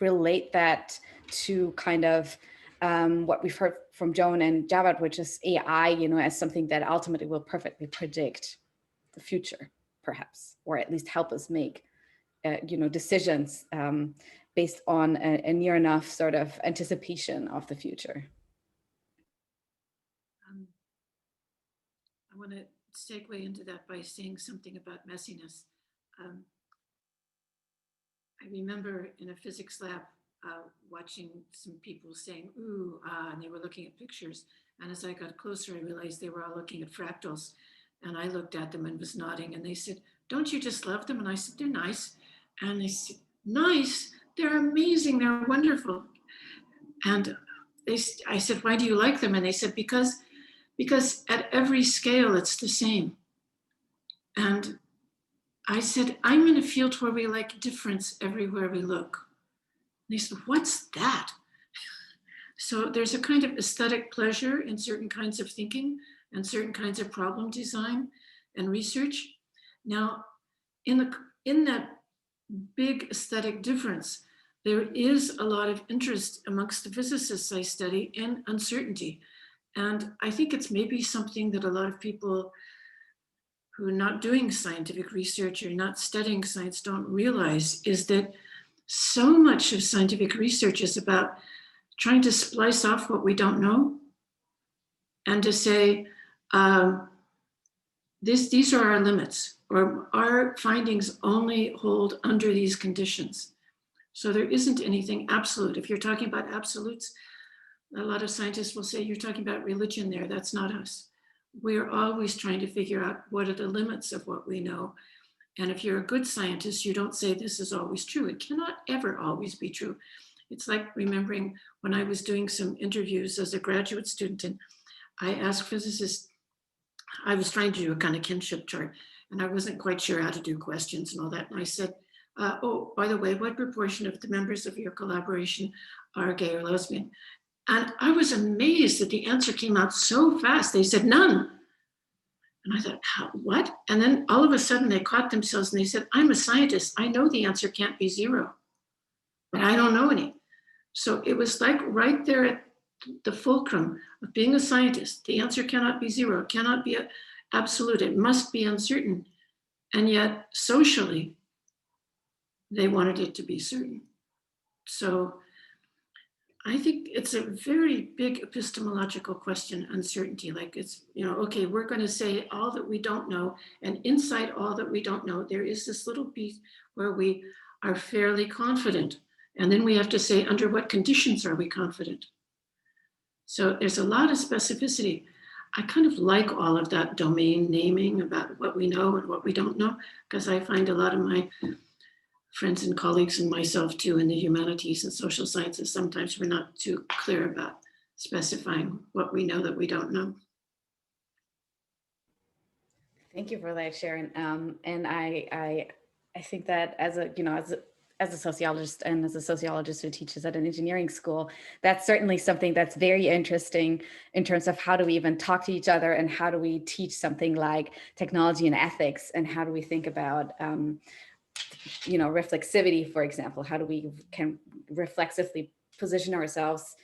relate that to kind of what we've heard from Joan and Javad, which is AI, as something that ultimately will perfectly predict the future, perhaps, or at least help us make, decisions based on a near enough sort of anticipation of the future. I want to segue into that by saying something about messiness. I remember in a physics lab watching some people saying, ooh, ah, and they were looking at pictures. And as I got closer, I realized they were all looking at fractals. And I looked at them and was nodding. And they said, don't you just love them? And I said, they're nice. And they said, nice? They're amazing. They're wonderful. And I said, why do you like them? And they said, because at every scale, it's the same. And I said, I'm in a field where we like difference everywhere we look. And they said, what's that? So there's a kind of aesthetic pleasure in certain kinds of thinking and certain kinds of problem design and research. Now, in that big aesthetic difference, there is a lot of interest amongst the physicists I study in uncertainty. And I think it's maybe something that a lot of people who are not doing scientific research or not studying science don't realize is that so much of scientific research is about trying to splice off what we don't know and to say, these are our limits, or our findings only hold under these conditions. So there isn't anything absolute. If you're talking about absolutes, a lot of scientists will say you're talking about religion there. That's not us. We're always trying to figure out what are the limits of what we know. And if you're a good scientist, you don't say this is always true. It cannot ever always be true. It's like remembering when I was doing some interviews as a graduate student, and I asked physicists, I was trying to do a kind of kinship chart, and I wasn't quite sure how to do questions and all that. And I said, oh, by the way, what proportion of the members of your collaboration are gay or lesbian? And I was amazed that the answer came out so fast. They said, none. And I thought, what? And then all of a sudden they caught themselves and they said, I'm a scientist. I know the answer can't be zero, but I don't know any. So it was like right there at the fulcrum of being a scientist. The answer cannot be zero, it cannot be absolute, it must be uncertain. And yet socially, they wanted it to be certain. So I think it's a very big epistemological question, uncertainty. Like it's, okay, we're going to say all that we don't know. And inside all that we don't know, there is this little piece where we are fairly confident. And then we have to say, under what conditions are we confident? So there's a lot of specificity. I kind of like all of that domain naming about what we know and what we don't know, because I find a lot of my friends and colleagues and myself too in the humanities and social sciences, sometimes we're not too clear about specifying what we know that we don't know. Thank you for that, Sharon. And I think that as a sociologist and as a sociologist who teaches at an engineering school, that's certainly something that's very interesting in terms of how do we even talk to each other and how do we teach something like technology and ethics, and how do we think about reflexivity, for example. How do we can reflexively position ourselves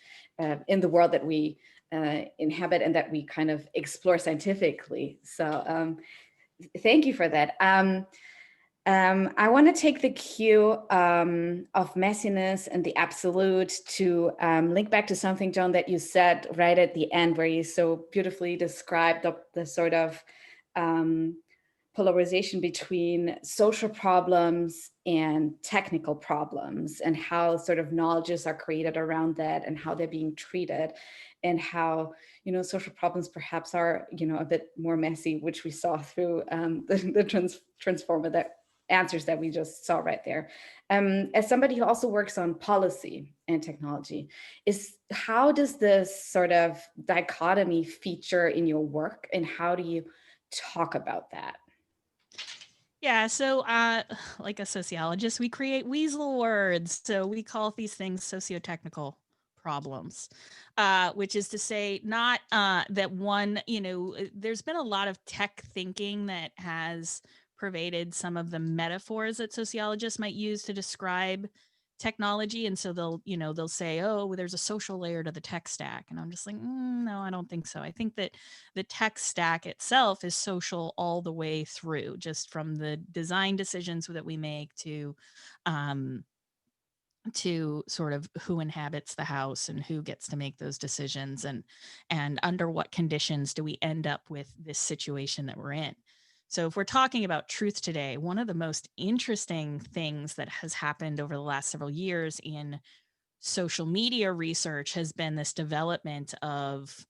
in the world that we inhabit and that we kind of explore scientifically. So thank you for that. I want to take the cue of messiness and the absolute to link back to something, Joan, that you said right at the end, where you so beautifully described the sort of polarization between social problems and technical problems, and how sort of knowledges are created around that and how they're being treated, and how social problems perhaps are a bit more messy, which we saw through the transformative answers that we just saw right there. As somebody who also works on policy and technology, how does this sort of dichotomy feature in your work, and how do you talk about that? Yeah, so like a sociologist, we create weasel words. So we call these things socio-technical problems, which is to say not that one, there's been a lot of tech thinking that has pervaded some of the metaphors that sociologists might use to describe technology. And so they'll say, oh, well, there's a social layer to the tech stack. And I'm just like, no, I don't think so. I think that the tech stack itself is social all the way through, just from the design decisions that we make to sort of who inhabits the house and who gets to make those decisions, and under what conditions do we end up with this situation that we're in. So if we're talking about truth today, one of the most interesting things that has happened over the last several years in social media research has been this development of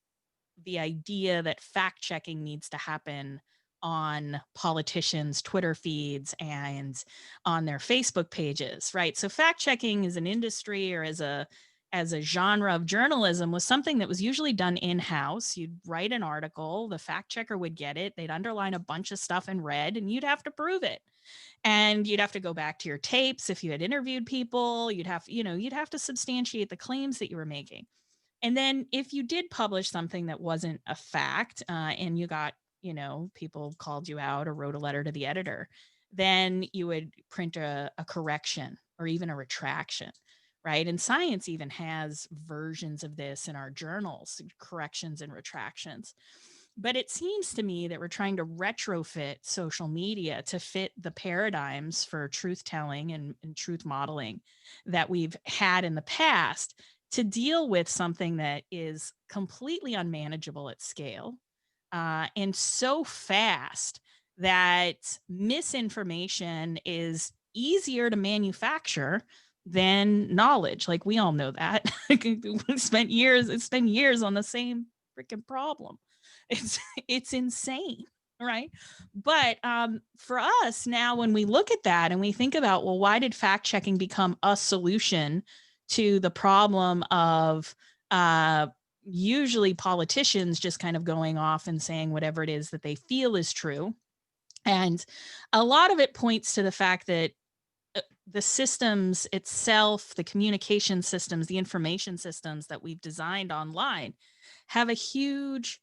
the idea that fact checking needs to happen on politicians' Twitter feeds and on their Facebook pages, right? So fact checking as an industry or as a genre of journalism was something that was usually done in-house. You'd write an article, the fact checker would get it, they'd underline a bunch of stuff in red, and you'd have to prove it. And you'd have to go back to your tapes if you had interviewed people, you'd have to substantiate the claims that you were making. And then if you did publish something that wasn't a fact, and you got, people called you out or wrote a letter to the editor, then you would print a correction or even a retraction, right? And science even has versions of this in our journals, corrections and retractions. But it seems to me that we're trying to retrofit social media to fit the paradigms for truth telling and truth modeling that we've had in the past to deal with something that is completely unmanageable at scale, and so fast that misinformation is easier to manufacture than knowledge. Like, we all know that. It's been years on the same freaking problem. It's insane, right? But for us now, when we look at that and we think about, well, why did fact checking become a solution to the problem of usually politicians just kind of going off and saying whatever it is that they feel is true? And a lot of it points to the fact that the systems itself, the communication systems, the information systems that we've designed online have a huge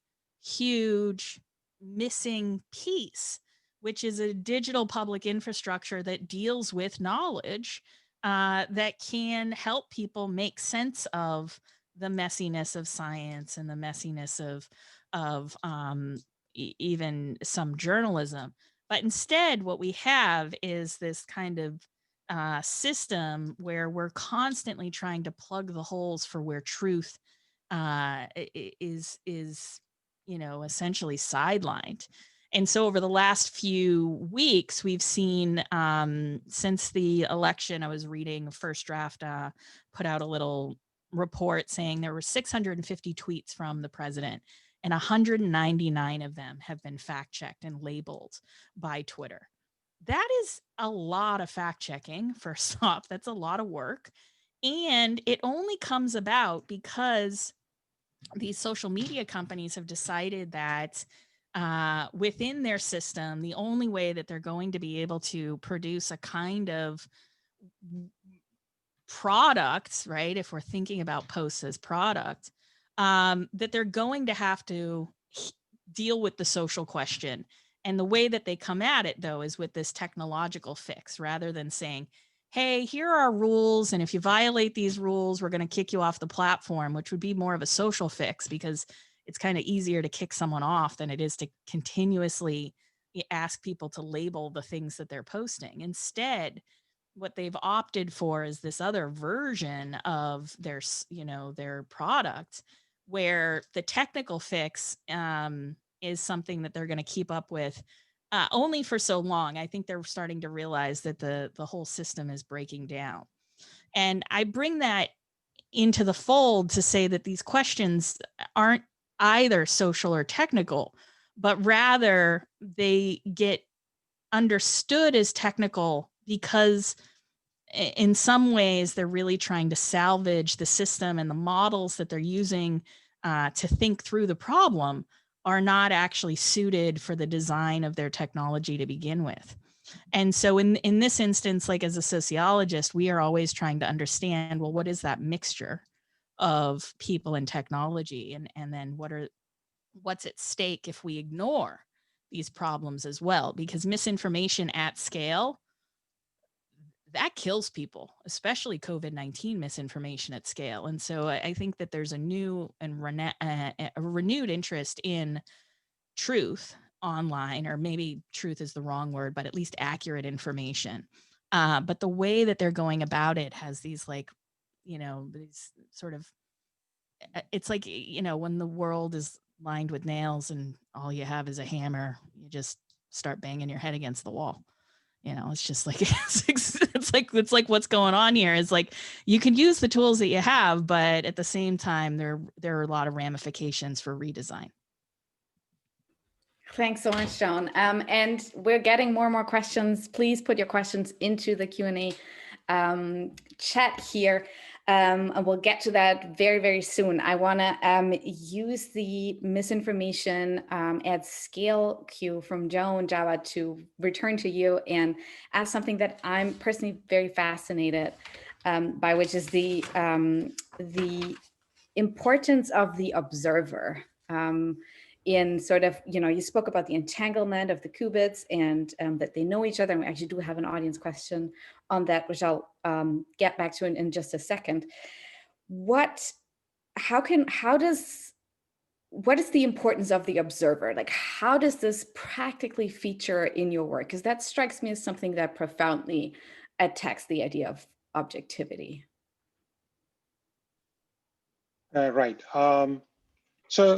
missing piece, which is a digital public infrastructure that deals with knowledge, that can help people make sense of the messiness of science and the messiness of even some journalism. But instead, what we have is this kind of system where we're constantly trying to plug the holes for where truth is essentially sidelined. And so over the last few weeks, we've seen, since the election, I was reading First Draft, put out a little report saying there were 650 tweets from the president, and 199 of them have been fact checked and labeled by Twitter. That is a lot of fact checking, first off. That's a lot of work. And it only comes about because these social media companies have decided that within their system, the only way that they're going to be able to produce a kind of product, right, if we're thinking about posts as product, that they're going to have to deal with the social question. And the way that they come at it, though, is with this technological fix, rather than saying, hey, here are our rules, and if you violate these rules, we're going to kick you off the platform, which would be more of a social fix, because it's kind of easier to kick someone off than it is to continuously ask people to label the things that they're posting. Instead, what they've opted for is this other version of their product, where the technical fix is something that they're going to keep up with only for so long. I think they're starting to realize that the whole system is breaking down. And I bring that into the fold to say that these questions aren't either social or technical, but rather they get understood as technical because in some ways they're really trying to salvage the system, and the models that they're using to think through the problem are not actually suited for the design of their technology to begin with. And so in this instance, like as a sociologist, we are always trying to understand, well, what is that mixture of people and technology? And then what's at stake if we ignore these problems as well? Because misinformation at scale, that kills people, especially COVID-19 misinformation at scale. And so I think that there's a new and a renewed interest in truth online, or maybe truth is the wrong word, but at least accurate information. But the way that they're going about it has these these sort of, it's like, when the world is lined with nails and all you have is a hammer, you just start banging your head against the wall. It's just like, it's like what's going on here is like, you can use the tools that you have, but at the same time, there are a lot of ramifications for redesign. Thanks so much, Joan. And we're getting more and more questions. Please put your questions into the Q&A chat here. And we'll get to that very, very soon. I want to use the misinformation at scale cue from Joan Java to return to you and ask something that I'm personally very fascinated by, which is the importance of the observer. in sort of, you spoke about the entanglement of the qubits and that they know each other. And we actually do have an audience question on that, which I'll get back to in just a second. What is the importance of the observer? Like, how does this practically feature in your work? Because that strikes me as something that profoundly attacks the idea of objectivity. Right. So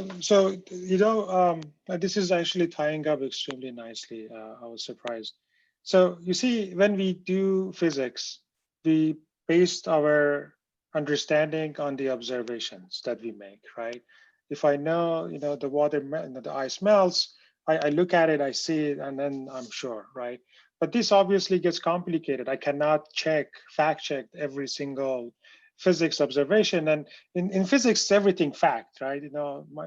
this is actually tying up extremely nicely. I was surprised. So you see, when we do physics, we based our understanding on the observations that we make, right? If I know, the water, the ice melts, I look at it, I see it, and then I'm sure, right? But this obviously gets complicated. I cannot fact check every single physics observation. And in physics, everything fact, right?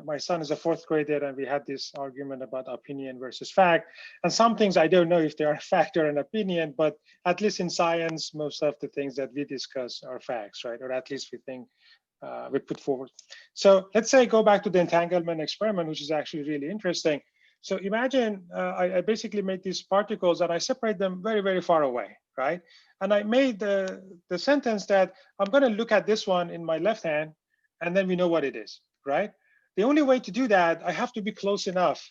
My son is a fourth grader, and we had this argument about opinion versus fact. And some things I don't know if they are fact or an opinion, but at least in science, most of the things that we discuss are facts, right? Or at least we think we put forward. So let's say go back to the entanglement experiment, which is actually really interesting. So imagine I basically make these particles and I separate them very, very far away, right? And I made the sentence that I'm going to look at this one in my left hand, and then we know what it is, right? The only way to do that, I have to be close enough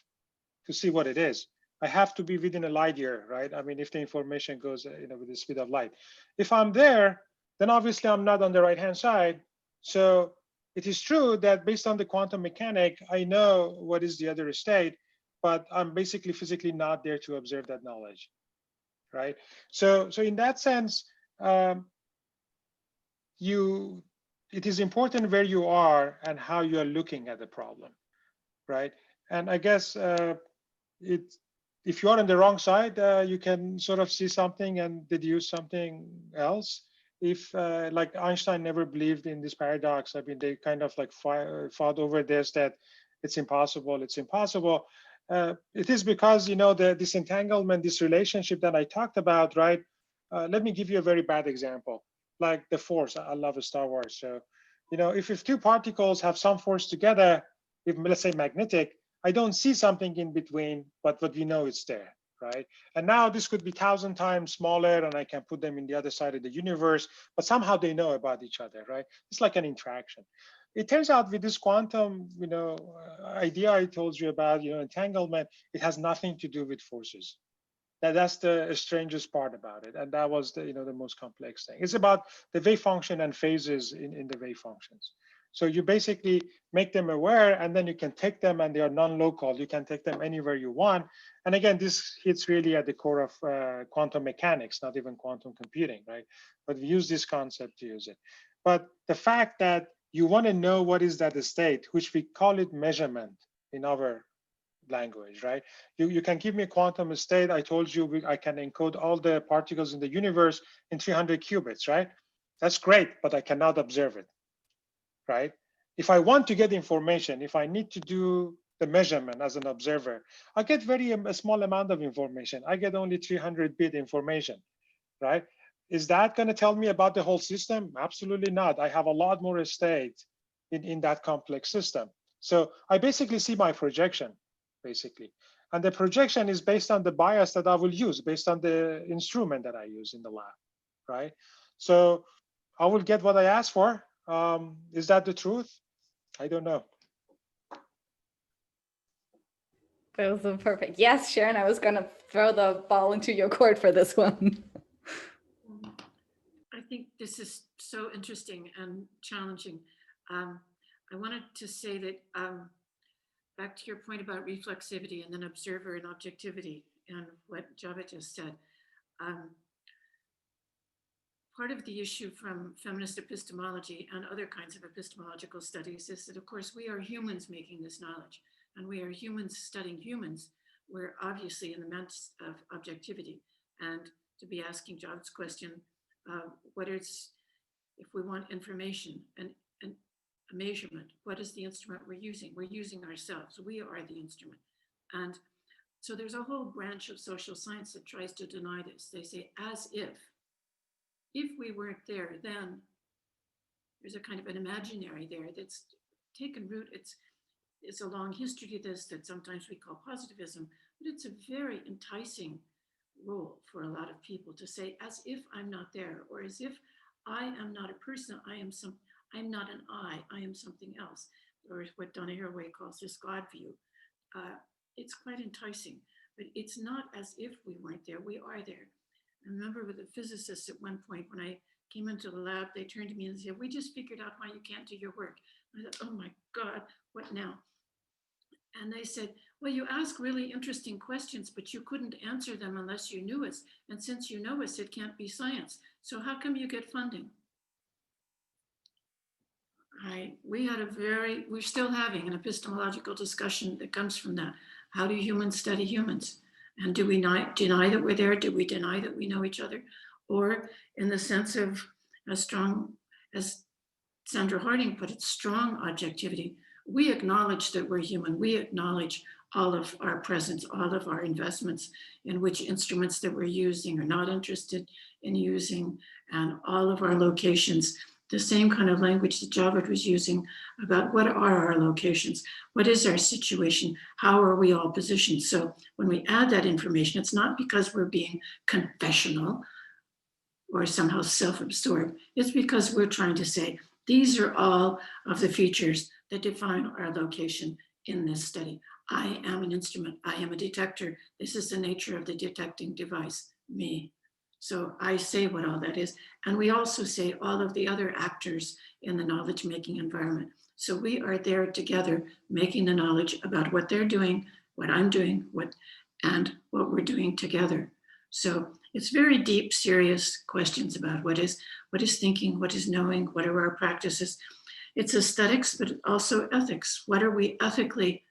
to see what it is. I have to be within a light year, right? I mean, if the information goes, with the speed of light. If I'm there, then obviously I'm not on the right-hand side. So it is true that based on the quantum mechanic, I know what is the other state, but I'm basically physically not there to observe that knowledge, right? So in that sense, it is important where you are and how you are looking at the problem, right? And I guess if you are on the wrong side, you can sort of see something and deduce something else. If like Einstein never believed in this paradox, I mean, they kind of like fought over this, that it's impossible, it's impossible. It is because, this entanglement, this relationship that I talked about, right? Let me give you a very bad example, like the force. I love Star Wars. So, if two particles have some force together, if let's say magnetic, I don't see something in between, but we know it's there, right? And now this could be 1,000 times smaller, and I can put them in the other side of the universe, but somehow they know about each other, right? It's like an interaction. It turns out with this quantum, idea I told you about, entanglement, it has nothing to do with forces. That's the strangest part about it, and that was the the most complex thing. It's about the wave function and phases in the wave functions. So you basically make them aware, and then you can take them, and they are non-local. You can take them anywhere you want. And again, this hits really at the core of quantum mechanics, not even quantum computing, right? But we use this concept to use it. But the fact that you want to know what is that state, which we call it measurement in our language, right? You can give me a quantum state. I told you I can encode all the particles in the universe in 300 qubits, right? That's great, but I cannot observe it, right? If I want to get information, if I need to do the measurement as an observer, I get a small amount of information. I get only 300-bit information, right? Is that going to tell me about the whole system? Absolutely not. I have a lot more state in that complex system. So I basically see my projection, basically. And the projection is based on the bias that I will use, based on the instrument that I use in the lab, right? So I will get what I asked for. Is that the truth? I don't know. That was so perfect. Yes, Sharon, I was going to throw the ball into your court for this one. I think this is so interesting and challenging. I wanted to say that back to your point about reflexivity and then observer and objectivity and what Javed just said. Part of the issue from feminist epistemology and other kinds of epistemological studies is that, of course, we are humans making this knowledge, and we are humans studying humans. We're obviously in the midst of objectivity, and to be asking Javed's question, what is, if we want information and a measurement, what is the instrument we're using? We're using ourselves. We are the instrument. And so there's a whole branch of social science that tries to deny this. They say, as if we weren't there, then there's a kind of an imaginary there that's taken root. It's a long history to this that sometimes we call positivism, but it's a very enticing role for a lot of people to say, as if I'm not there, or as if I am not a person, I'm not an I am something else, or what Donna Haraway calls this God view. It's quite enticing, but it's not as if we weren't there. We are there. I remember with the physicists at one point, when I came into the lab, they turned to me and said, "We just figured out why you can't do your work." I thought, "Oh my God, what now?" And they said, "Well, you ask really interesting questions, but you couldn't answer them unless you knew us. And since you know us, it can't be science. So how come you get funding?" We're still having an epistemological discussion that comes from that. How do humans study humans? And do we not deny that we're there? Do we deny that we know each other? Or in the sense of as strong, as Sandra Harding put it, strong objectivity, we acknowledge that we're human. We acknowledge all of our presence, all of our investments in which instruments that we're using or not interested in using, and all of our locations. The same kind of language that Javed was using about what are our locations, what is our situation, how are we all positioned. So when we add that information, it's not because we're being confessional or somehow self-absorbed. It's because we're trying to say, these are all of the features that define our location in this study. I am an instrument. I am a detector. This is the nature of the detecting device, me. So I say what all that is. And we also say all of the other actors in the knowledge-making environment. So we are there together, making the knowledge about what they're doing, what I'm doing, and what we're doing together. So it's very deep, serious questions about what is thinking, what is knowing, what are our practices. It's aesthetics, but also ethics. What are we ethically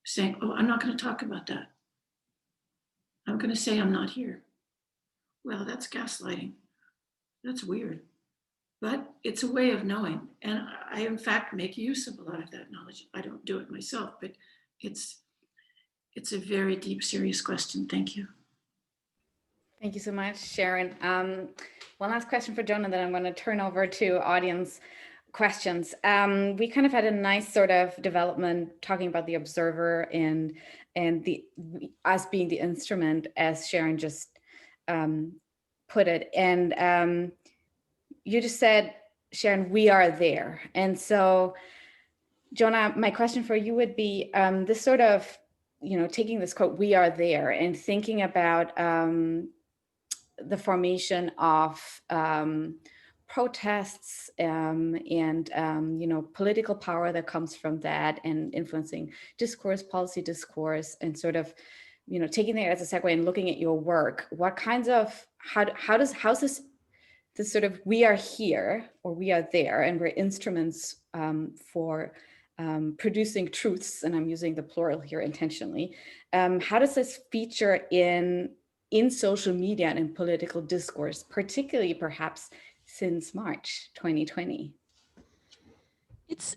saying? Oh, I'm not going to talk about that. I'm going to say I'm not here. Well, that's gaslighting. That's weird. But it's a way of knowing. And I, in fact, make use of a lot of that knowledge. I don't do it myself, but it's a very deep, serious question. Thank you. Thank you so much, Sharon. One last question for Joan, and then I'm going to turn over to audience questions. We kind of had a nice sort of development talking about the observer and us being the instrument, as Sharon just put it. And you just said, Sharon, we are there. And so, Jonah, my question for you would be this sort of, taking this quote, "we are there," and thinking about the formation of protests and political power that comes from that, and influencing discourse, policy discourse, and sort of taking that as a segue and looking at your work. What kinds of how's this sort of "we are here" or "we are there" and we're instruments for producing truths, and I'm using the plural here intentionally. How does this feature in social media and in political discourse, particularly perhaps since March 2020? It's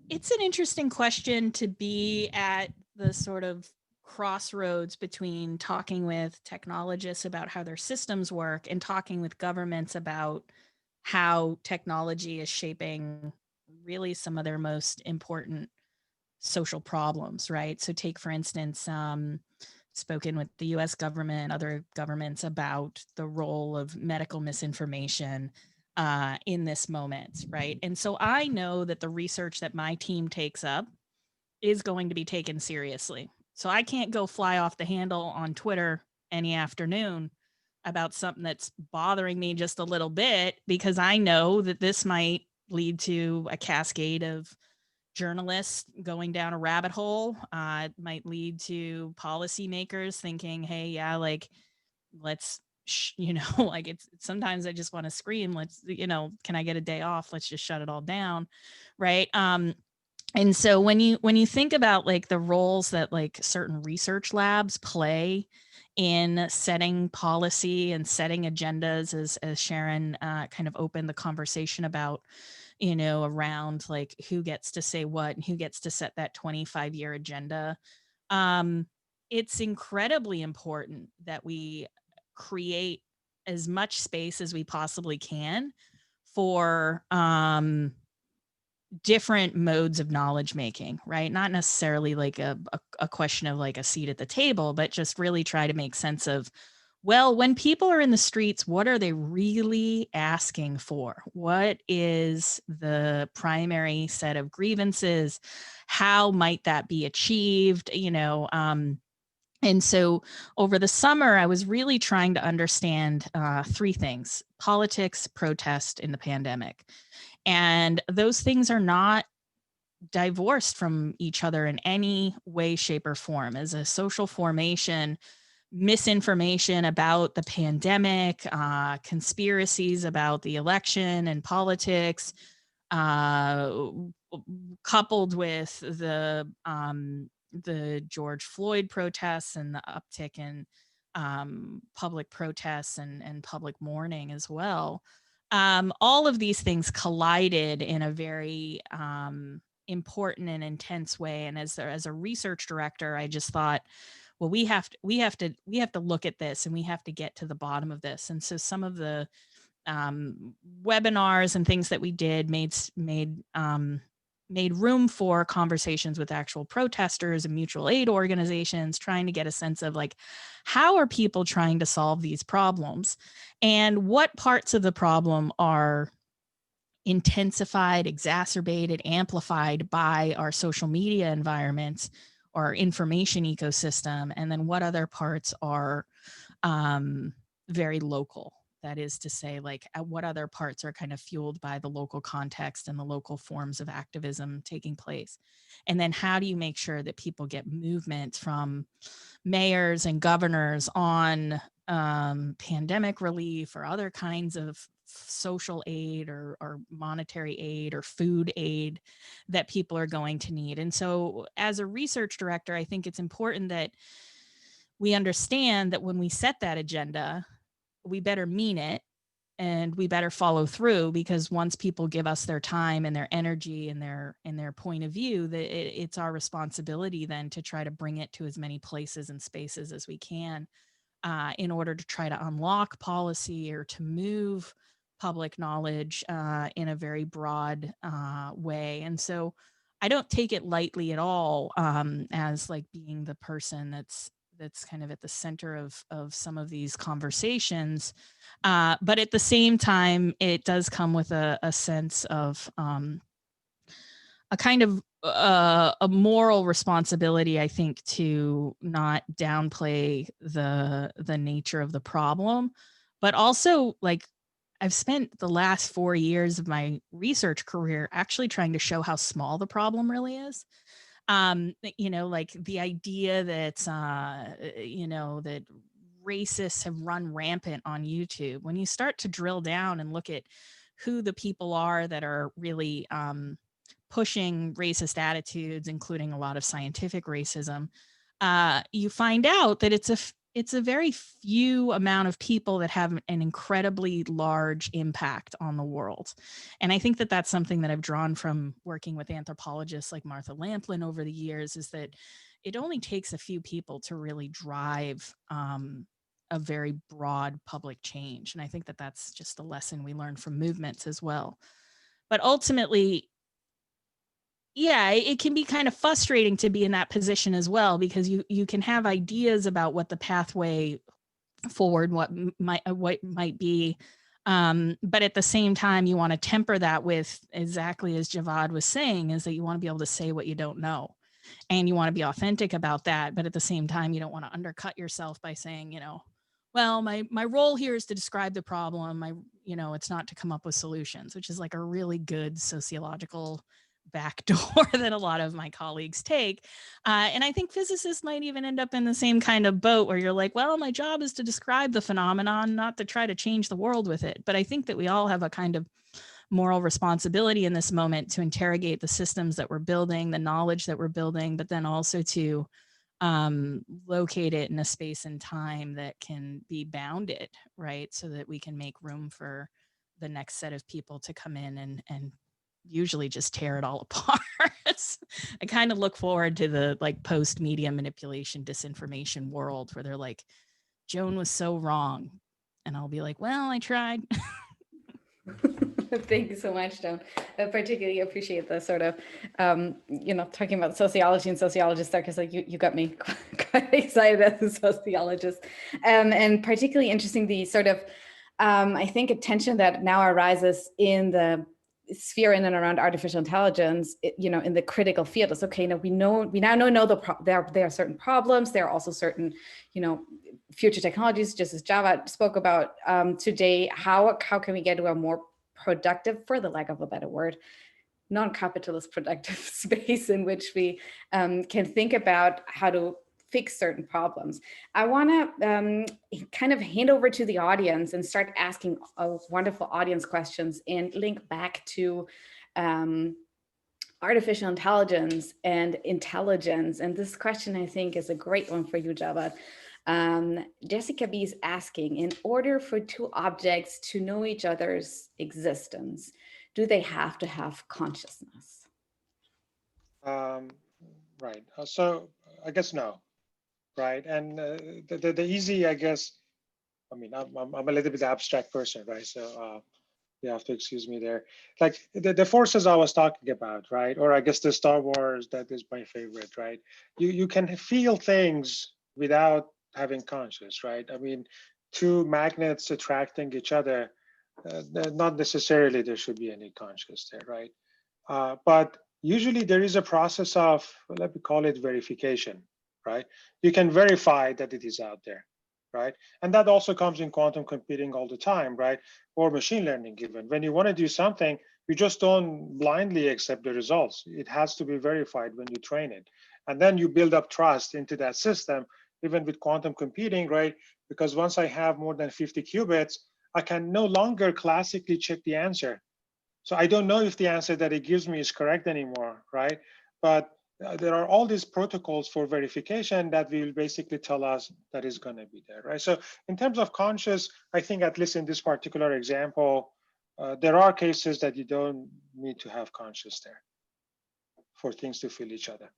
an interesting question to be at the sort of crossroads between talking with technologists about how their systems work and talking with governments about how technology is shaping really some of their most important social problems, right? So take, for instance, spoken with the US government, other governments about the role of medical misinformation in this moment, right? And so I know that the research that my team takes up is going to be taken seriously. So I can't go fly off the handle on Twitter any afternoon about something that's bothering me just a little bit, because I know that this might lead to a cascade of journalists going down a rabbit hole. It might lead to policymakers thinking, hey, yeah, like, let's, like, it's sometimes I just want to scream, let's, can I get a day off? Let's just shut it all down. Right. And so when you think about like the roles that like certain research labs play in setting policy and setting agendas, as Sharon kind of opened the conversation about, around like who gets to say what and who gets to set that 25-year agenda. It's incredibly important that we create as much space as we possibly can for different modes of knowledge making, right? Not necessarily like a question of like a seat at the table, but just really try to make sense of, well, when people are in the streets, what are they really asking for? What is the primary set of grievances? How might that be achieved? And so over the summer, I was really trying to understand three things: politics, protest, and the pandemic. And those things are not divorced from each other in any way, shape, or form. As a social formation, misinformation about the pandemic, conspiracies about the election and politics, coupled with the George Floyd protests and the uptick in public protests and public mourning as well. All of these things collided in a very important and intense way. And as a research director, I just thought, well, we have to look at this, and we have to get to the bottom of this. And so some of the webinars and things that we did made room for conversations with actual protesters and mutual aid organizations, trying to get a sense of like, how are people trying to solve these problems, and what parts of the problem are intensified, exacerbated, amplified by our social media environments or our information ecosystem, and then what other parts are very local. That is to say, like, what other parts are kind of fueled by the local context and the local forms of activism taking place. And then how do you make sure that people get movement from mayors and governors on pandemic relief or other kinds of social aid or monetary aid or food aid that people are going to need. And so as a research director, I think it's important that we understand that when we set that agenda, we better mean it, and we better follow through, because once people give us their time and their energy and their point of view, that it's our responsibility then to try to bring it to as many places and spaces as we can in order to try to unlock policy or to move public knowledge in a very broad way. And so I don't take it lightly at all as like being the person that's kind of at the center of some of these conversations. But at the same time, it does come with a sense of a kind of a moral responsibility, I think, to not downplay the nature of the problem, but also, like, I've spent the last 4 years of my research career actually trying to show how small the problem really is. Like the idea that that racists have run rampant on YouTube. When you start to drill down and look at who the people are that are really pushing racist attitudes, including a lot of scientific racism, you find out that it's a very few amount of people that have an incredibly large impact on the world. And I think that that's something that I've drawn from working with anthropologists like Martha Lamplin over the years, is that it only takes a few people to really drive a very broad public change. And I think that that's just a lesson we learn from movements as well. But ultimately, yeah, it can be kind of frustrating to be in that position as well, because you can have ideas about what the pathway forward, what might be, but at the same time, you want to temper that with, exactly as Javad was saying, is that you want to be able to say what you don't know, and you want to be authentic about that. But at the same time, you don't want to undercut yourself by saying, well, my role here is to describe the problem. It's not to come up with solutions, which is like a really good sociological backdoor that a lot of my colleagues take. And I think physicists might even end up in the same kind of boat, where you're like, well, my job is to describe the phenomenon, not to try to change the world with it. But I think that we all have a kind of moral responsibility in this moment to interrogate the systems that we're building, the knowledge that we're building, but then also to locate it in a space and time that can be bounded, right? So that we can make room for the next set of people to come in and usually just tear it all apart. I kind of look forward to the like post media manipulation, disinformation world, where they're like, Joan was so wrong. And I'll be like, well, I tried. Thank you so much, Joan. I particularly appreciate the sort of, talking about sociology and sociologists there, because like you got me quite excited as a sociologist. And particularly interesting the sort of, I think, a tension that now arises in the sphere in and around artificial intelligence, in the critical field is, okay, now we now know there are certain problems. There are also certain, future technologies, just as Java spoke about today. How can we get to a more productive, for the lack of a better word, non-capitalist productive space in which we can think about how to fix certain problems? I want to kind of hand over to the audience and start asking wonderful audience questions and link back to artificial intelligence and intelligence. And this question, I think, is a great one for you, Javad. Jessica B is asking, in order for two objects to know each other's existence, do they have to have consciousness? Right. So I guess no. Right. And the easy, I guess, I mean, I'm a little bit abstract person, right? So you have to excuse me there. Like the forces I was talking about, right? Or I guess the Star Wars, that is my favorite, right? You can feel things without having conscious, right? I mean, two magnets attracting each other, not necessarily there should be any conscious there, right? But usually there is a process of, well, let me call it verification, right? You can verify that it is out there, right? And that also comes in quantum computing all the time, right? Or machine learning even. When you want to do something, you just don't blindly accept the results. It has to be verified when you train it. And then you build up trust into that system, even with quantum computing, right? Because once I have more than 50 qubits, I can no longer classically check the answer. So I don't know if the answer that it gives me is correct anymore, right? But there are all these protocols for verification that will basically tell us that is going to be there, right? So in terms of conscious, I think at least in this particular example, there are cases that you don't need to have conscious there for things to feel each other.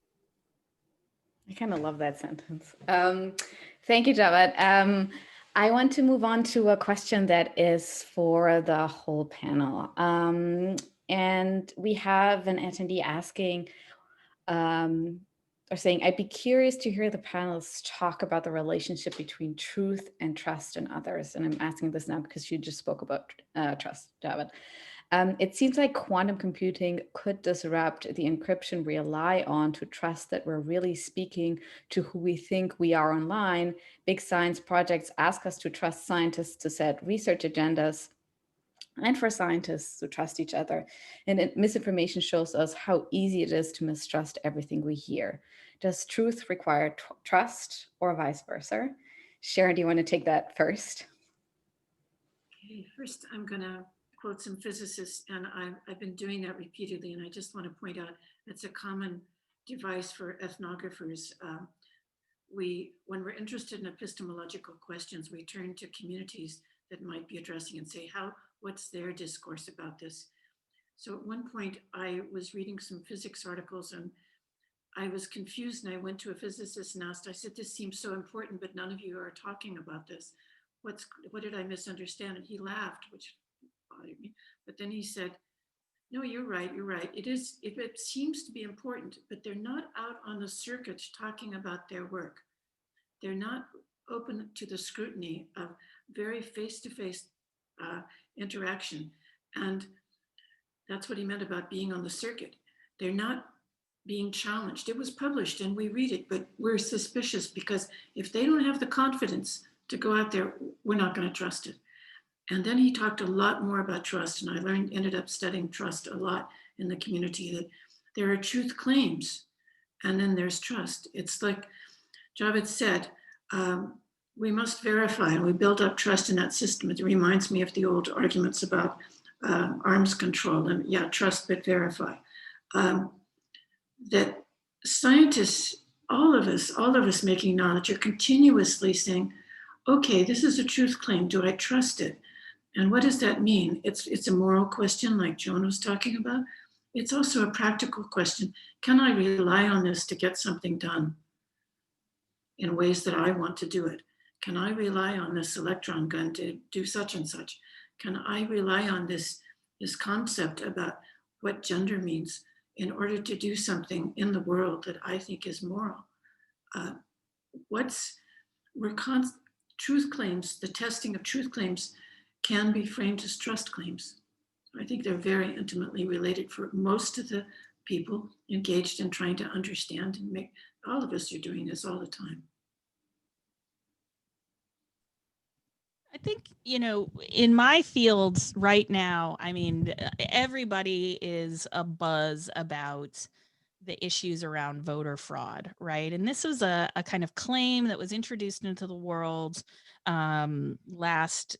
I kind of love that sentence. Thank you, Javad. I want to move on to a question that is for the whole panel. And we have an attendee asking, or saying, I'd be curious to hear the panelists talk about the relationship between truth and trust in others. And I'm asking this now because you just spoke about trust, Javad. It seems like quantum computing could disrupt the encryption we rely on to trust that we're really speaking to who we think we are online. Big science projects ask us to trust scientists to set research agendas and for scientists to trust each other. And misinformation shows us how easy it is to mistrust everything we hear. Does truth require trust or vice versa? Sharon, do you want to take that first? Okay, first I'm going to quote some physicists, and I've been doing that repeatedly, and I just want to point out it's a common device for ethnographers. When we're interested in epistemological questions, we turn to communities that might be addressing and say, what's their discourse about this? So at one point I was reading some physics articles and I was confused, and I went to a physicist and asked, I said, this seems so important, but none of you are talking about this. What did I misunderstand? And he laughed, which bothered me. But then he said, no, you're right. It seems to be important, but they're not out on the circuit talking about their work. They're not open to the scrutiny of very face-to-face interaction. And that's what he meant about being on the circuit. They're not being challenged. It was published and we read it, but we're suspicious because if they don't have the confidence to go out there, we're not going to trust it. And then he talked a lot more about trust, and I ended up studying trust a lot in the community, that there are truth claims and then there's trust. It's like Javed said, we must verify, and we build up trust in that system. It reminds me of the old arguments about arms control and trust but verify. That scientists, all of us making knowledge are continuously saying, okay, this is a truth claim, do I trust it? And what does that mean? It's a moral question like Joan was talking about. It's also a practical question. Can I rely on this to get something done in ways that I want to do it? Can I rely on this electron gun to do such and such? Can I rely on this this concept about what gender means in order to do something in the world that I think is moral. Truth claims, the testing of truth claims can be framed as trust claims. I think they're very intimately related for most of the people engaged in trying to understand and make. All of us are doing this all the time. I think, in my fields right now, I mean, everybody is abuzz about the issues around voter fraud, right? And this was a kind of claim that was introduced into the world last,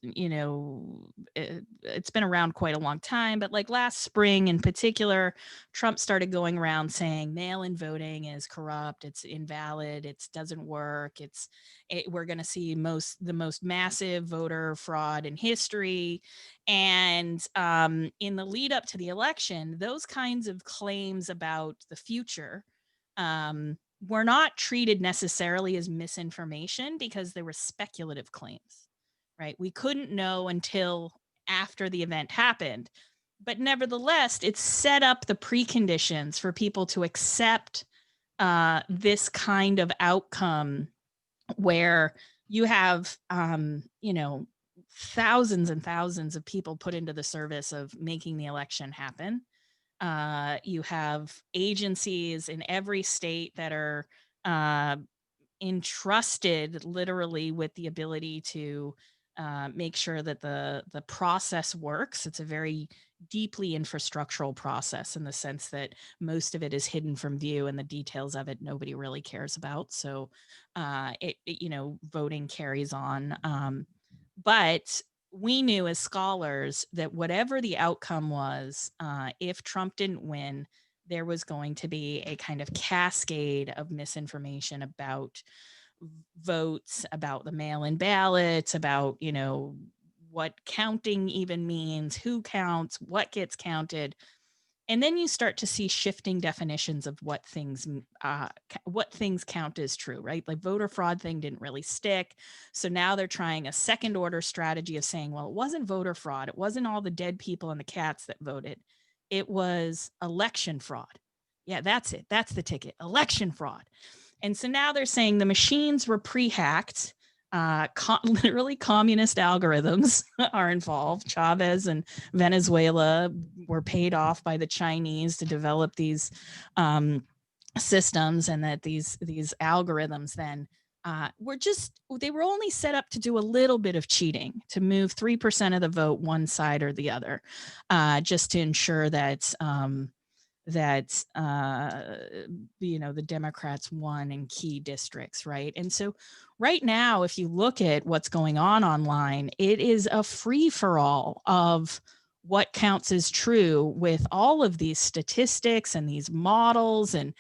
it's been around quite a long time, but like last spring in particular, Trump started going around saying mail-in voting is corrupt, it's invalid, it doesn't work, we're going to see the most massive voter fraud in history. And in the lead up to the election, those kinds of claims about the future were not treated necessarily as misinformation because they were speculative claims, right? We couldn't know until after the event happened. But nevertheless, it set up the preconditions for people to accept this kind of outcome where you have, thousands and thousands of people put into the service of making the election happen. You have agencies in every state that are entrusted literally with the ability to make sure that the process works. It's a very deeply infrastructural process in the sense that most of it is hidden from view and the details of it nobody really cares about. So voting carries on. But we knew as scholars that whatever the outcome was, if Trump didn't win, there was going to be a kind of cascade of misinformation about votes, about the mail-in ballots, about, what counting even means, who counts, what gets counted. And then you start to see shifting definitions of what things count as true, right? Like voter fraud thing didn't really stick. So now they're trying a second order strategy of saying, well, it wasn't voter fraud. It wasn't all the dead people and the cats that voted. It was election fraud. Yeah, that's it. That's the ticket. Election fraud. And so now they're saying the machines were pre-hacked. Literally communist algorithms are involved. Chavez and Venezuela were paid off by the Chinese to develop these systems, and that these algorithms then they were only set up to do a little bit of cheating, to move 3% of the vote one side or the other, just to ensure that the Democrats won in key districts, right? And so right now, if you look at what's going on online, it is a free-for-all of what counts as true with all of these statistics and these models. And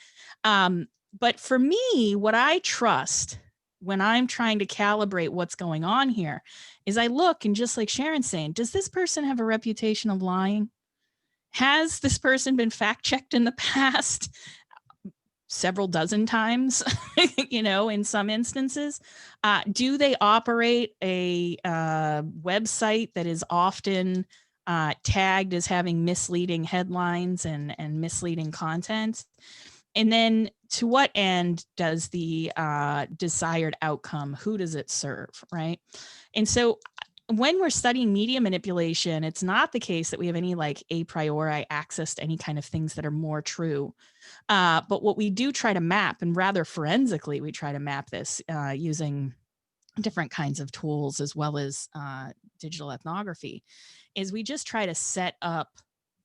but for me, what I trust when I'm trying to calibrate what's going on here is I look, and just like Sharon's saying, does this person have a reputation of lying? Has this person been fact-checked in the past? Several dozen times, in some instances. Do they operate a website that is often tagged as having misleading headlines and misleading content? And then to what end does the desired outcome, who does it serve, right? And so when we're studying media manipulation, it's not the case that we have any like a priori access to any kind of things that are more true. But what we do try to map, and rather forensically, we try to map this using different kinds of tools as well as digital ethnography, is we just try to set up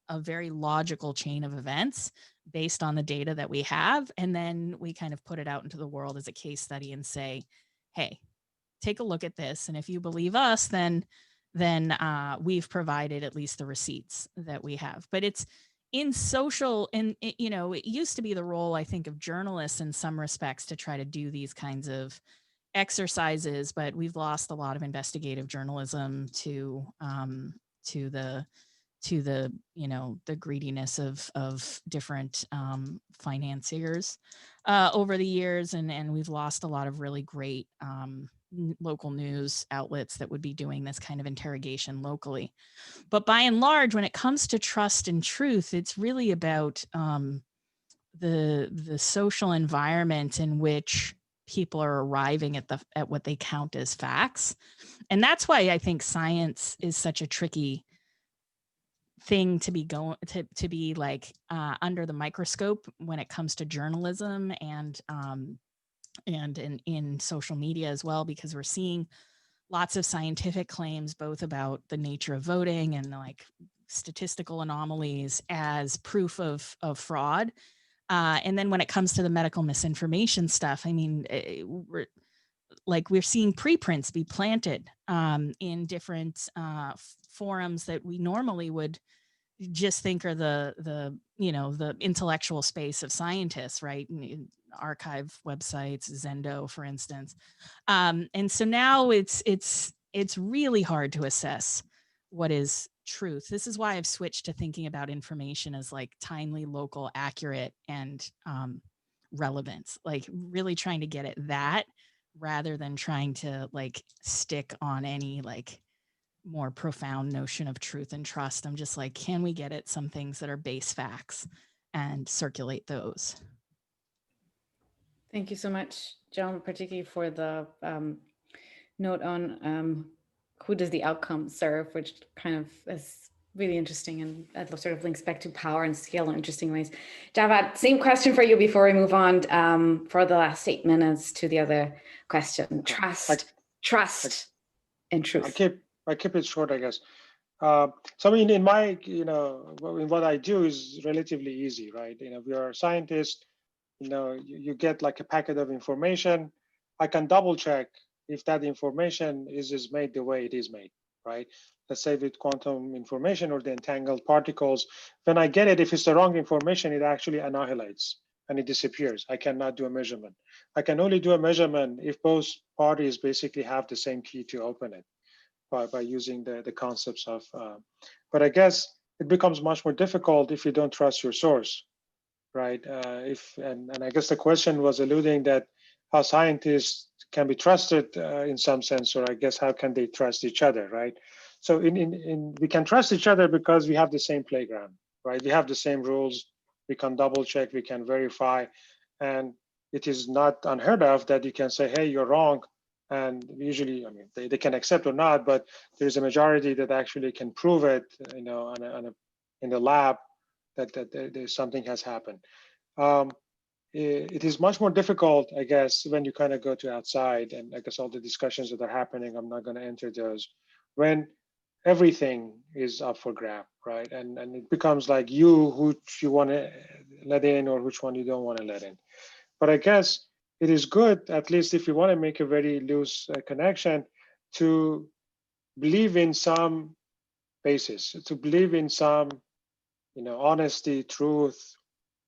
a very logical chain of events based on the data that we have. And then we kind of put it out into the world as a case study and say, hey, take a look at this. And if you believe us, then we've provided at least the receipts that we have. But it's in social, and it used to be the role, I think, of journalists in some respects to try to do these kinds of exercises, but we've lost a lot of investigative journalism to the greediness of different financiers over the years, and we've lost a lot of really great local news outlets that would be doing this kind of interrogation locally. But by and large, when it comes to trust and truth, it's really about the social environment in which people are arriving at what they count as facts. And that's why I think science is such a tricky thing to be like under the microscope when it comes to journalism and in social media as well, because we're seeing lots of scientific claims both about the nature of voting and like statistical anomalies as proof of fraud. And then when it comes to the medical misinformation stuff, I mean, we're seeing preprints be planted in different forums that we normally would just think are the intellectual space of scientists, right? Archive websites, Zendo, for instance. And so now it's really hard to assess what is truth. This is why I've switched to thinking about information as like timely, local, accurate, and relevance, like really trying to get at that rather than trying to like stick on any like more profound notion of truth and trust. I'm just like, can we get at some things that are base facts and circulate those? Thank you so much, Joan, particularly for the note on who does the outcome serve, which kind of is really interesting, and that sort of links back to power and scale in interesting ways. Javad, same question for you before we move on for the last 8 minutes to the other question. Trust and truth. I keep it short, I guess. So I mean, in my, what I do is relatively easy, right? If you're a scientist, you get like a packet of information. I can double check if that information is made the way it is made, right? Let's say with quantum information or the entangled particles, when I get it, if it's the wrong information, it actually annihilates and it disappears. I cannot do a measurement. I can only do a measurement if both parties basically have the same key to open it by using the concepts of, but I guess it becomes much more difficult if you don't trust your source, right? And I guess the question was alluding that how scientists can be trusted in some sense, or I guess how can they trust each other, right? So we can trust each other because we have the same playground, right? We have the same rules. We can double check, we can verify, and it is not unheard of that you can say, hey, you're wrong. And usually, I mean, they can accept or not, but there's a majority that actually can prove it, in the lab that something has happened. It is much more difficult, I guess, when you kind of go to outside, and I guess all the discussions that are happening, I'm not going to enter those, when everything is up for grab, right? And it becomes like which you want to let in or which one you don't want to let in. But I guess it is good, at least if you want to make a very loose connection, to believe in some basis, to believe in some, honesty, truth,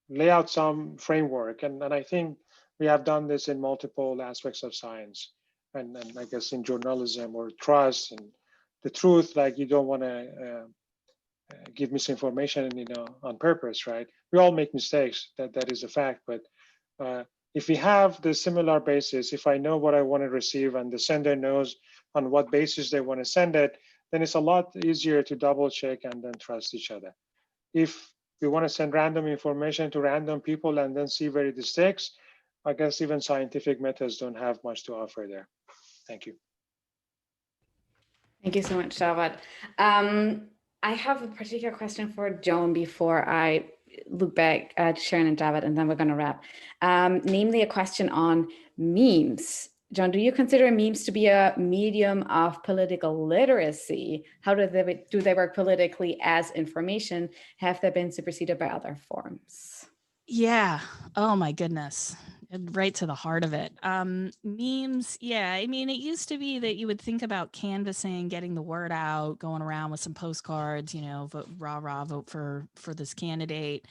lay out some framework. And I think we have done this in multiple aspects of science, and I guess in journalism or trust and the truth, like you don't want to give misinformation, on purpose, right? We all make mistakes, that is a fact. But if we have the similar basis, if I know what I want to receive and the sender knows on what basis they want to send it, then it's a lot easier to double check and then trust each other. If we want to send random information to random people and then see where it sticks, I guess even scientific methods don't have much to offer there. Thank you. Thank you so much, Javad. I have a particular question for Joan before I look back at Sharon and Javad, and then we're going to wrap. Namely, a question on memes. Joan, do you consider memes to be a medium of political literacy? How do they work politically as information? Have they been superseded by other forms? Yeah. Oh my goodness. Right to the heart of it. Memes. Yeah. I mean, it used to be that you would think about canvassing, getting the word out, going around with some postcards, vote, rah, vote for this candidate.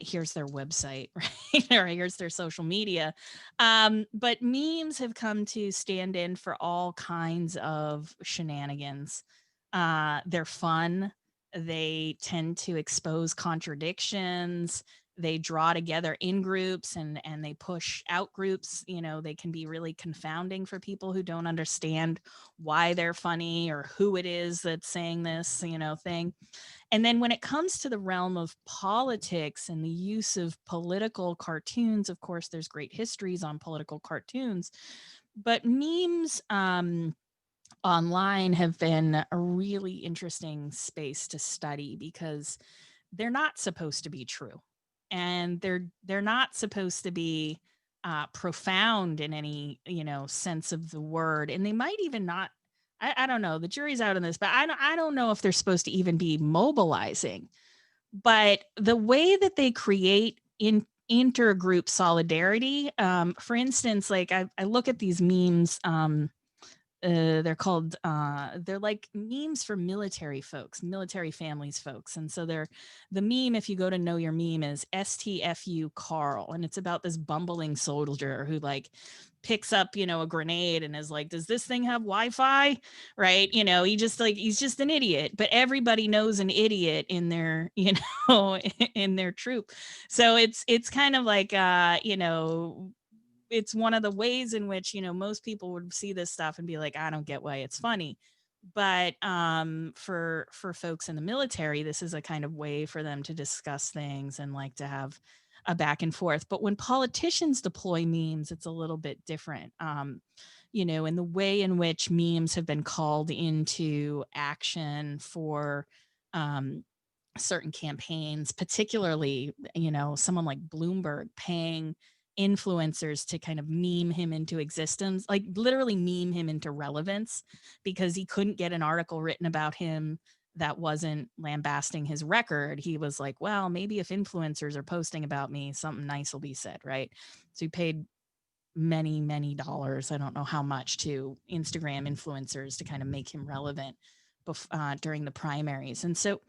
Here's their website, right? Or here's their social media. But memes have come to stand in for all kinds of shenanigans. They're fun. They tend to expose contradictions. they draw together in groups and they push out groups. You know, they can be really confounding for people who don't understand why they're funny or who it is that's saying this, you know, thing. And then when it comes to the realm of politics and the use of political cartoons, of course, there's great histories on political cartoons, but memes online have been a really interesting space to study because they're not supposed to be true, and they're not supposed to be profound in any, you know, sense of the word, and they might even not. I don't know. The jury's out on this, but I don't know if they're supposed to even be mobilizing. But the way that they create in intergroup solidarity, for instance, like I look at these memes. They're called they're like memes for military folks, military families folks. And so they're, the meme, if you go to know your meme, is STFU Carl, and it's about this bumbling soldier who like picks up, you know, a grenade and is like, does this thing have Wi-Fi? Right? You know, he just like, he's just an idiot, but everybody knows an idiot in their, you know, in their troop. So it's kind of like you know, it's one of the ways in which, you know, most people would see this stuff and be like, I don't get why it's funny. But for folks in the military, this is a kind of way for them to discuss things and like to have a back and forth. But when politicians deploy memes, it's a little bit different. You know, in the way in which memes have been called into action for certain campaigns, particularly, you know, someone like Bloomberg paying influencers to kind of meme him into existence, like literally meme him into relevance because he couldn't get an article written about him that wasn't lambasting his record. He was like, well, maybe if influencers are posting about me, something nice will be said, right? So he paid many dollars, I don't know how much, to Instagram influencers to kind of make him relevant during the primaries. And so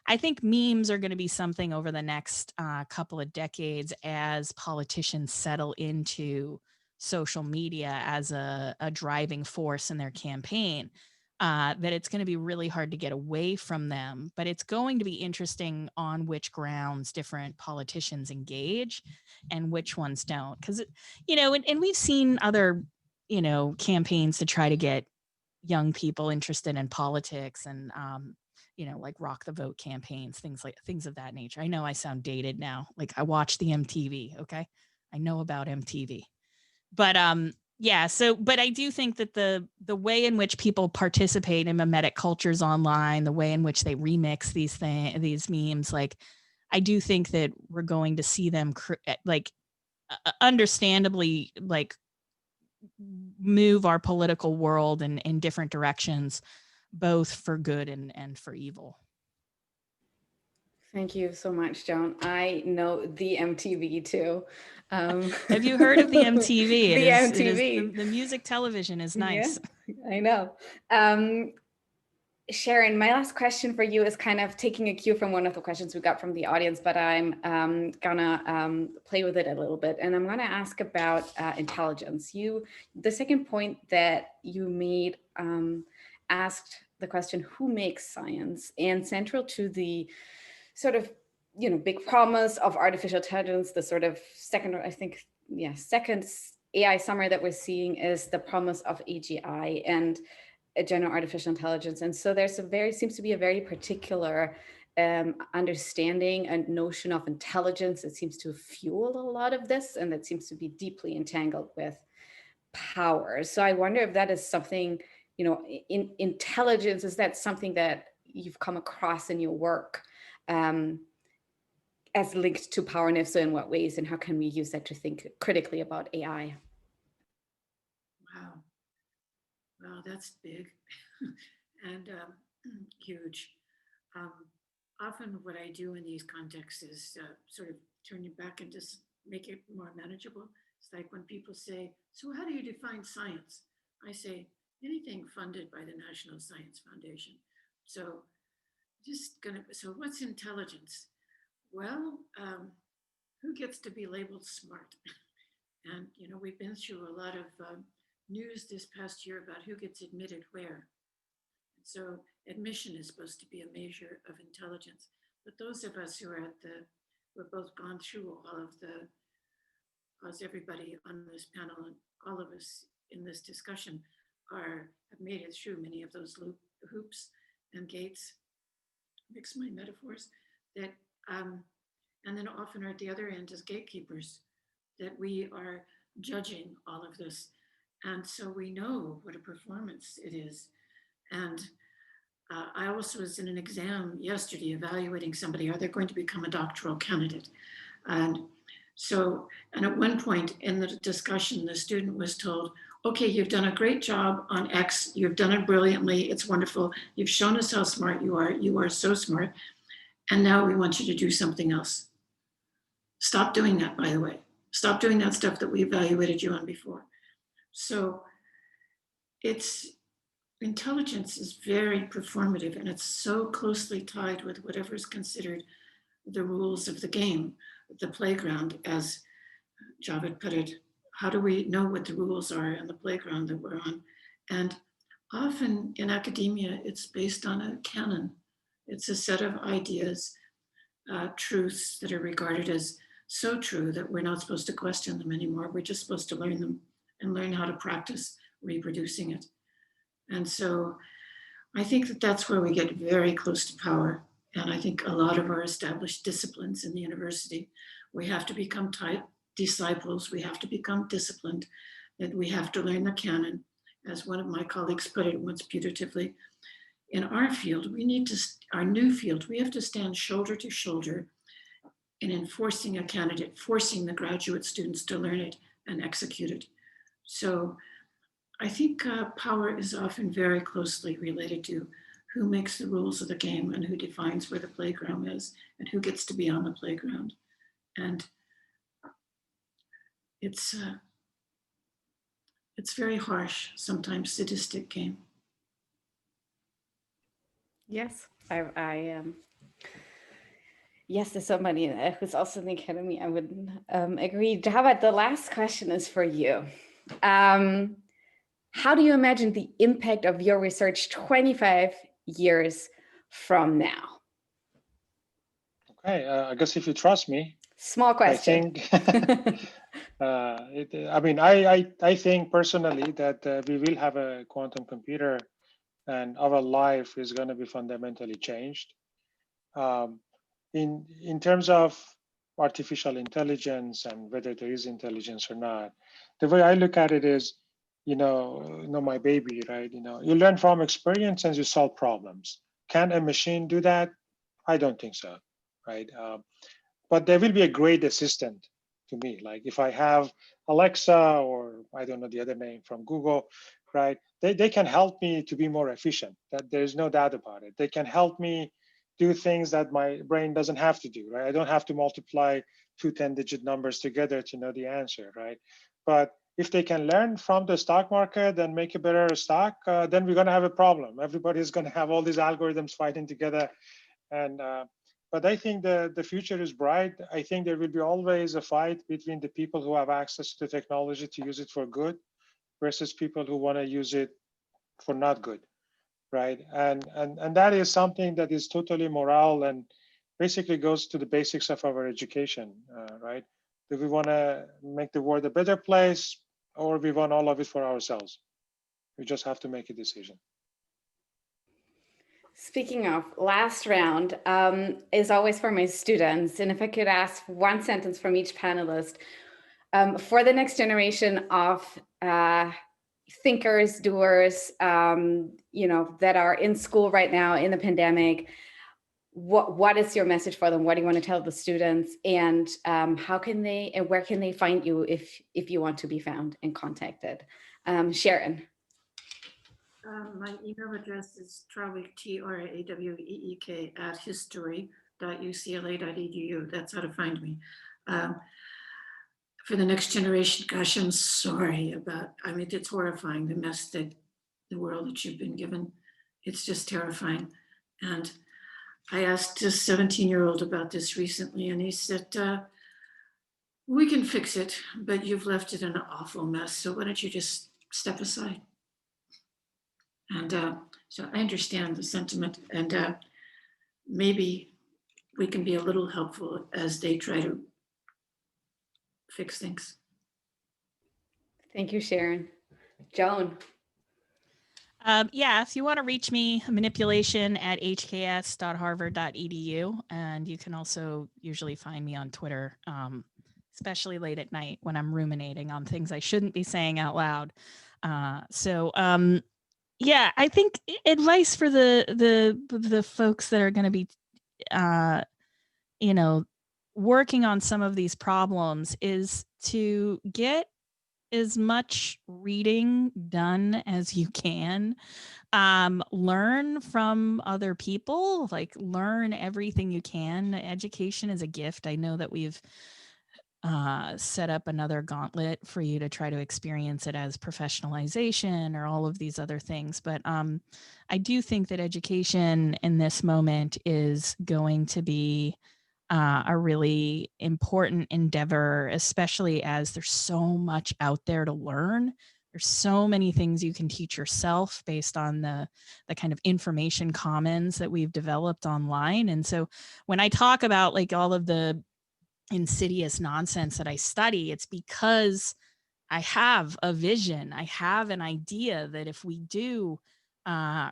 I think memes are going to be something over the next couple of decades as politicians settle into social media as a driving force in their campaign. That it's going to be really hard to get away from them, but it's going to be interesting on which grounds different politicians engage and which ones don't. Because, you know, and we've seen other, you know, campaigns to try to get young people interested in politics and, you know, like rock the vote campaigns, things of that nature. I know I sound dated now. Like I watch the MTV. Okay. I know about MTV, but, yeah. So, but I do think that the way in which people participate in mimetic cultures online, the way in which they remix these memes, like I do think that we're going to see them like understandably like move our political world in different directions, both for good and for evil. Thank you so much, Joan. I know the MTV too. Have you heard of the MTV? The MTV. The music television is nice. Yeah, I know. Sharon, my last question for you is kind of taking a cue from one of the questions we got from the audience, but I'm gonna play with it a little bit. And I'm gonna ask about intelligence. The second point that you made asked the question, who makes science? And central to the sort of, you know, big promise of artificial intelligence, the sort of second AI summary that we're seeing is the promise of AGI and a general artificial intelligence. And so seems to be a very particular understanding and notion of intelligence that seems to fuel a lot of this, and that seems to be deeply entangled with power. So I wonder if that is something, you know, in intelligence, is that something that you've come across in your work as linked to power, and if so, in what ways, and how can we use that to think critically about AI? Wow, that's big and huge. Often what I do in these contexts is sort of turn it back and just make it more manageable. It's like when people say, so how do you define science? I say, anything funded by the National Science Foundation. So so what's intelligence? Well, who gets to be labeled smart? And, you know, we've been through a lot of news this past year about who gets admitted where. And so admission is supposed to be a measure of intelligence. But those of us who are at the we've both gone through all of the, as everybody on this panel and all of us in this discussion have made it through many of those hoops and gates, mix my metaphors, that, and then often are at the other end as gatekeepers, that we are judging all of this. And so we know what a performance it is. And I also was in an exam yesterday evaluating somebody, are they going to become a doctoral candidate? And so, and at one point in the discussion, the student was told, okay, you've done a great job on X, you've done it brilliantly, it's wonderful, you've shown us how smart you are so smart, and now we want you to do something else. Stop doing that, by the way. Stop doing that stuff that we evaluated you on before. So intelligence is very performative, and it's so closely tied with whatever is considered the rules of the game, the playground, as Javed put it. How do we know what the rules are in the playground that we're on? And often in academia, it's based on a canon. It's a set of ideas, truths that are regarded as so true that we're not supposed to question them anymore. We're just supposed to learn them and learn how to practice reproducing it. And so I think that that's where we get very close to power. And I think a lot of our established disciplines in the university, we have to become disciples, we have to become disciplined, that we have to learn the canon. As one of my colleagues put it once putatively, in our field, our new field, we have to stand shoulder to shoulder in enforcing a candidate, forcing the graduate students to learn it and execute it. So I think power is often very closely related to who makes the rules of the game and who defines where the playground is and who gets to be on the playground. And it's very harsh, sometimes sadistic game. Yes, yes, there's somebody who's also in the academy. I would agree. Javad, the last question is for you. How do you imagine the impact of your research 25 years from now? Okay, I guess if you trust me. Small question. I think personally that we will have a quantum computer and our life is going to be fundamentally changed. In terms of artificial intelligence and whether there is intelligence or not, the way I look at it is, my baby, right? You learn from experience and you solve problems. Can a machine do that? I don't think so, right? But there will be a great assistant to me. Like if I have Alexa or I don't know the other name from Google, right? They can help me to be more efficient. That there's no doubt about it. They can help me do things that my brain doesn't have to do, right? I don't have to multiply two 10-digit numbers together to know the answer, right? But if they can learn from the stock market and make a better stock, then we're going to have a problem. Everybody's going to have all these algorithms fighting together. And but I think the future is bright. I think there will be always a fight between the people who have access to technology to use it for good versus people who want to use it for not good, right? And that is something that is totally moral and basically goes to the basics of our education, right? Do we want to make the world a better place or we want all of it for ourselves? We just have to make a decision. Speaking of, last round is always for my students. And if I could ask one sentence from each panelist, for the next generation of thinkers, doers, that are in school right now in the pandemic, what is your message for them? What do you want to tell the students? And how can they, and where can they find you if you want to be found and contacted? Sharon. My email address is Traweek, TRAWEEK @history.ucla.edu. That's how to find me. For the next generation, gosh, I'm sorry about, it's horrifying, the mess that the world that you've been given. It's just terrifying. And I asked a 17-year-old about this recently, and he said, we can fix it, but you've left it an awful mess. So why don't you just step aside? And so I understand the sentiment, and maybe we can be a little helpful as they try to fix things. Thank you, Sharon. Joan. Yeah, if you want to reach me, manipulation at hks.harvard.edu. And you can also usually find me on Twitter, especially late at night when I'm ruminating on things I shouldn't be saying out loud. Yeah, I think advice for the folks that are going to be, working on some of these problems is to get as much reading done as you can. Learn from other people, like learn everything you can. Education is a gift. I know that we've set up another gauntlet for you to try to experience it as professionalization or all of these other things. But I do think that education in this moment is going to be a really important endeavor, especially as there's so much out there to learn. There's so many things you can teach yourself based on the kind of information commons that we've developed online. And so when I talk about like all of the insidious nonsense that I study, it's because I have a vision. I have an idea that if we do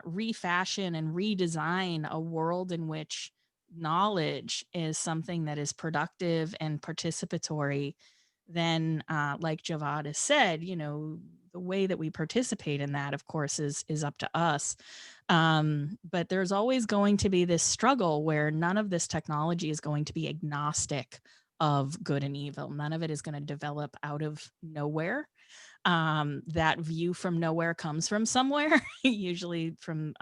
refashion and redesign a world in which knowledge is something that is productive and participatory, then like Javad has said, the way that we participate in that, of course, is up to us. But there's always going to be this struggle where none of this technology is going to be agnostic of good and evil. None of it is going to develop out of nowhere. That view from nowhere comes from somewhere, usually from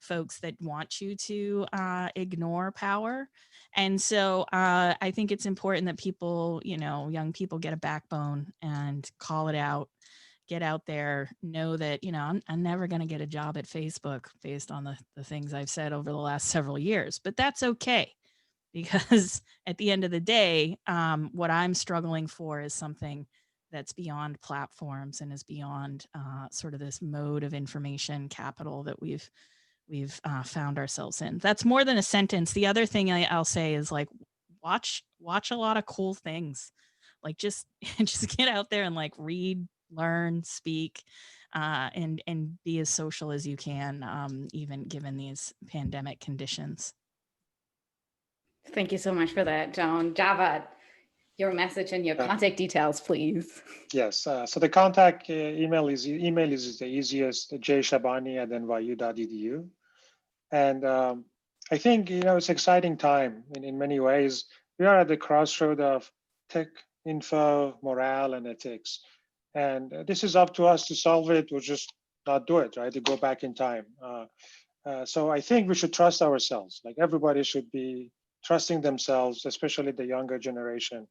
folks that want you to ignore power. And so I think it's important that people, young people get a backbone and call it out, get out there, know that, I'm never going to get a job at Facebook based on the things I've said over the last several years, but that's okay. Because at the end of the day, what I'm struggling for is something that's beyond platforms and is beyond sort of this mode of information capital that we've found ourselves in. That's more than a sentence. The other thing I'll say is like, watch a lot of cool things. Like just get out there and like read, learn, speak, and be as social as you can, even given these pandemic conditions. Thank you so much for that, Joan. Javad, your message and your contact details, please. Yes. So the contact email is the easiest, jshabani@nyu.edu. And I think, it's an exciting time in many ways. We are at the crossroad of tech, info, morale, and ethics. And this is up to us to solve it or just not do it, right? To go back in time. So I think we should trust ourselves. Like everybody should be trusting themselves, especially the younger generation.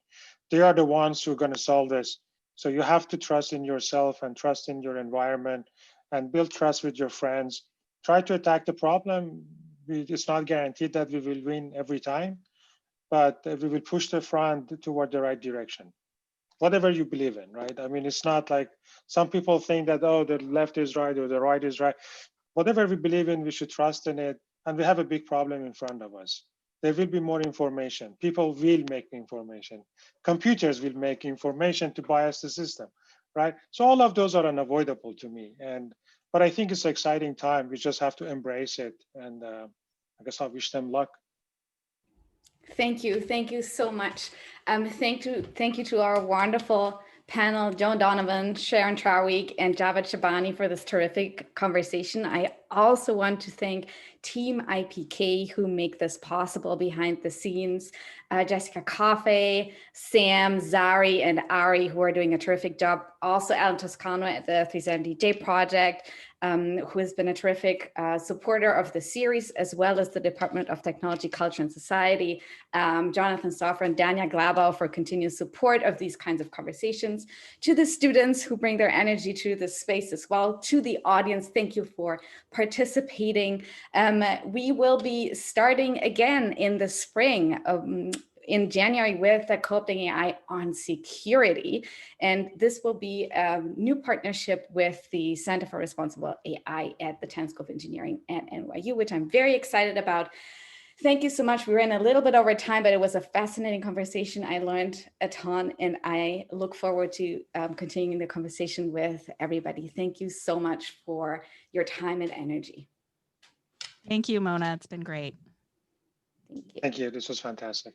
They are the ones who are going to solve this. So you have to trust in yourself and trust in your environment and build trust with your friends. Try to attack the problem. It's not guaranteed that we will win every time, but we will push the front toward the right direction. Whatever you believe in, right? I mean, it's not like some people think that, oh, the left is right or the right is right. Whatever we believe in, we should trust in it. And we have a big problem in front of us. There will be more information. People will make information. Computers will make information to bias the system, right? So all of those are unavoidable to me. But I think it's an exciting time. We just have to embrace it. And I guess I wish them luck. Thank you. Thank you so much. Thank you to our wonderful panel, Joan Donovan, Sharon Traweek, and Javad Shabani for this terrific conversation. I also want to thank Team IPK who make this possible behind the scenes. Jessica Coffey, Sam, Zari, and Ari, who are doing a terrific job. Also Alan Toscano at the 370J Project, who has been a terrific supporter of the series, as well as the Department of Technology, Culture, and Society, Jonathan Soffer and Dania Glabau for continued support of these kinds of conversations, to the students who bring their energy to this space as well, to the audience, thank you for participating. We will be starting again in the spring in January with a co-opting AI on security. And this will be a new partnership with the Center for Responsible AI at the 10th School of Engineering at NYU, which I'm very excited about. Thank you so much. We ran a little bit over time, but it was a fascinating conversation. I learned a ton, and I look forward to continuing the conversation with everybody. Thank you so much for your time and energy. Thank you, Mona. It's been great. Thank you. Thank you. This was fantastic.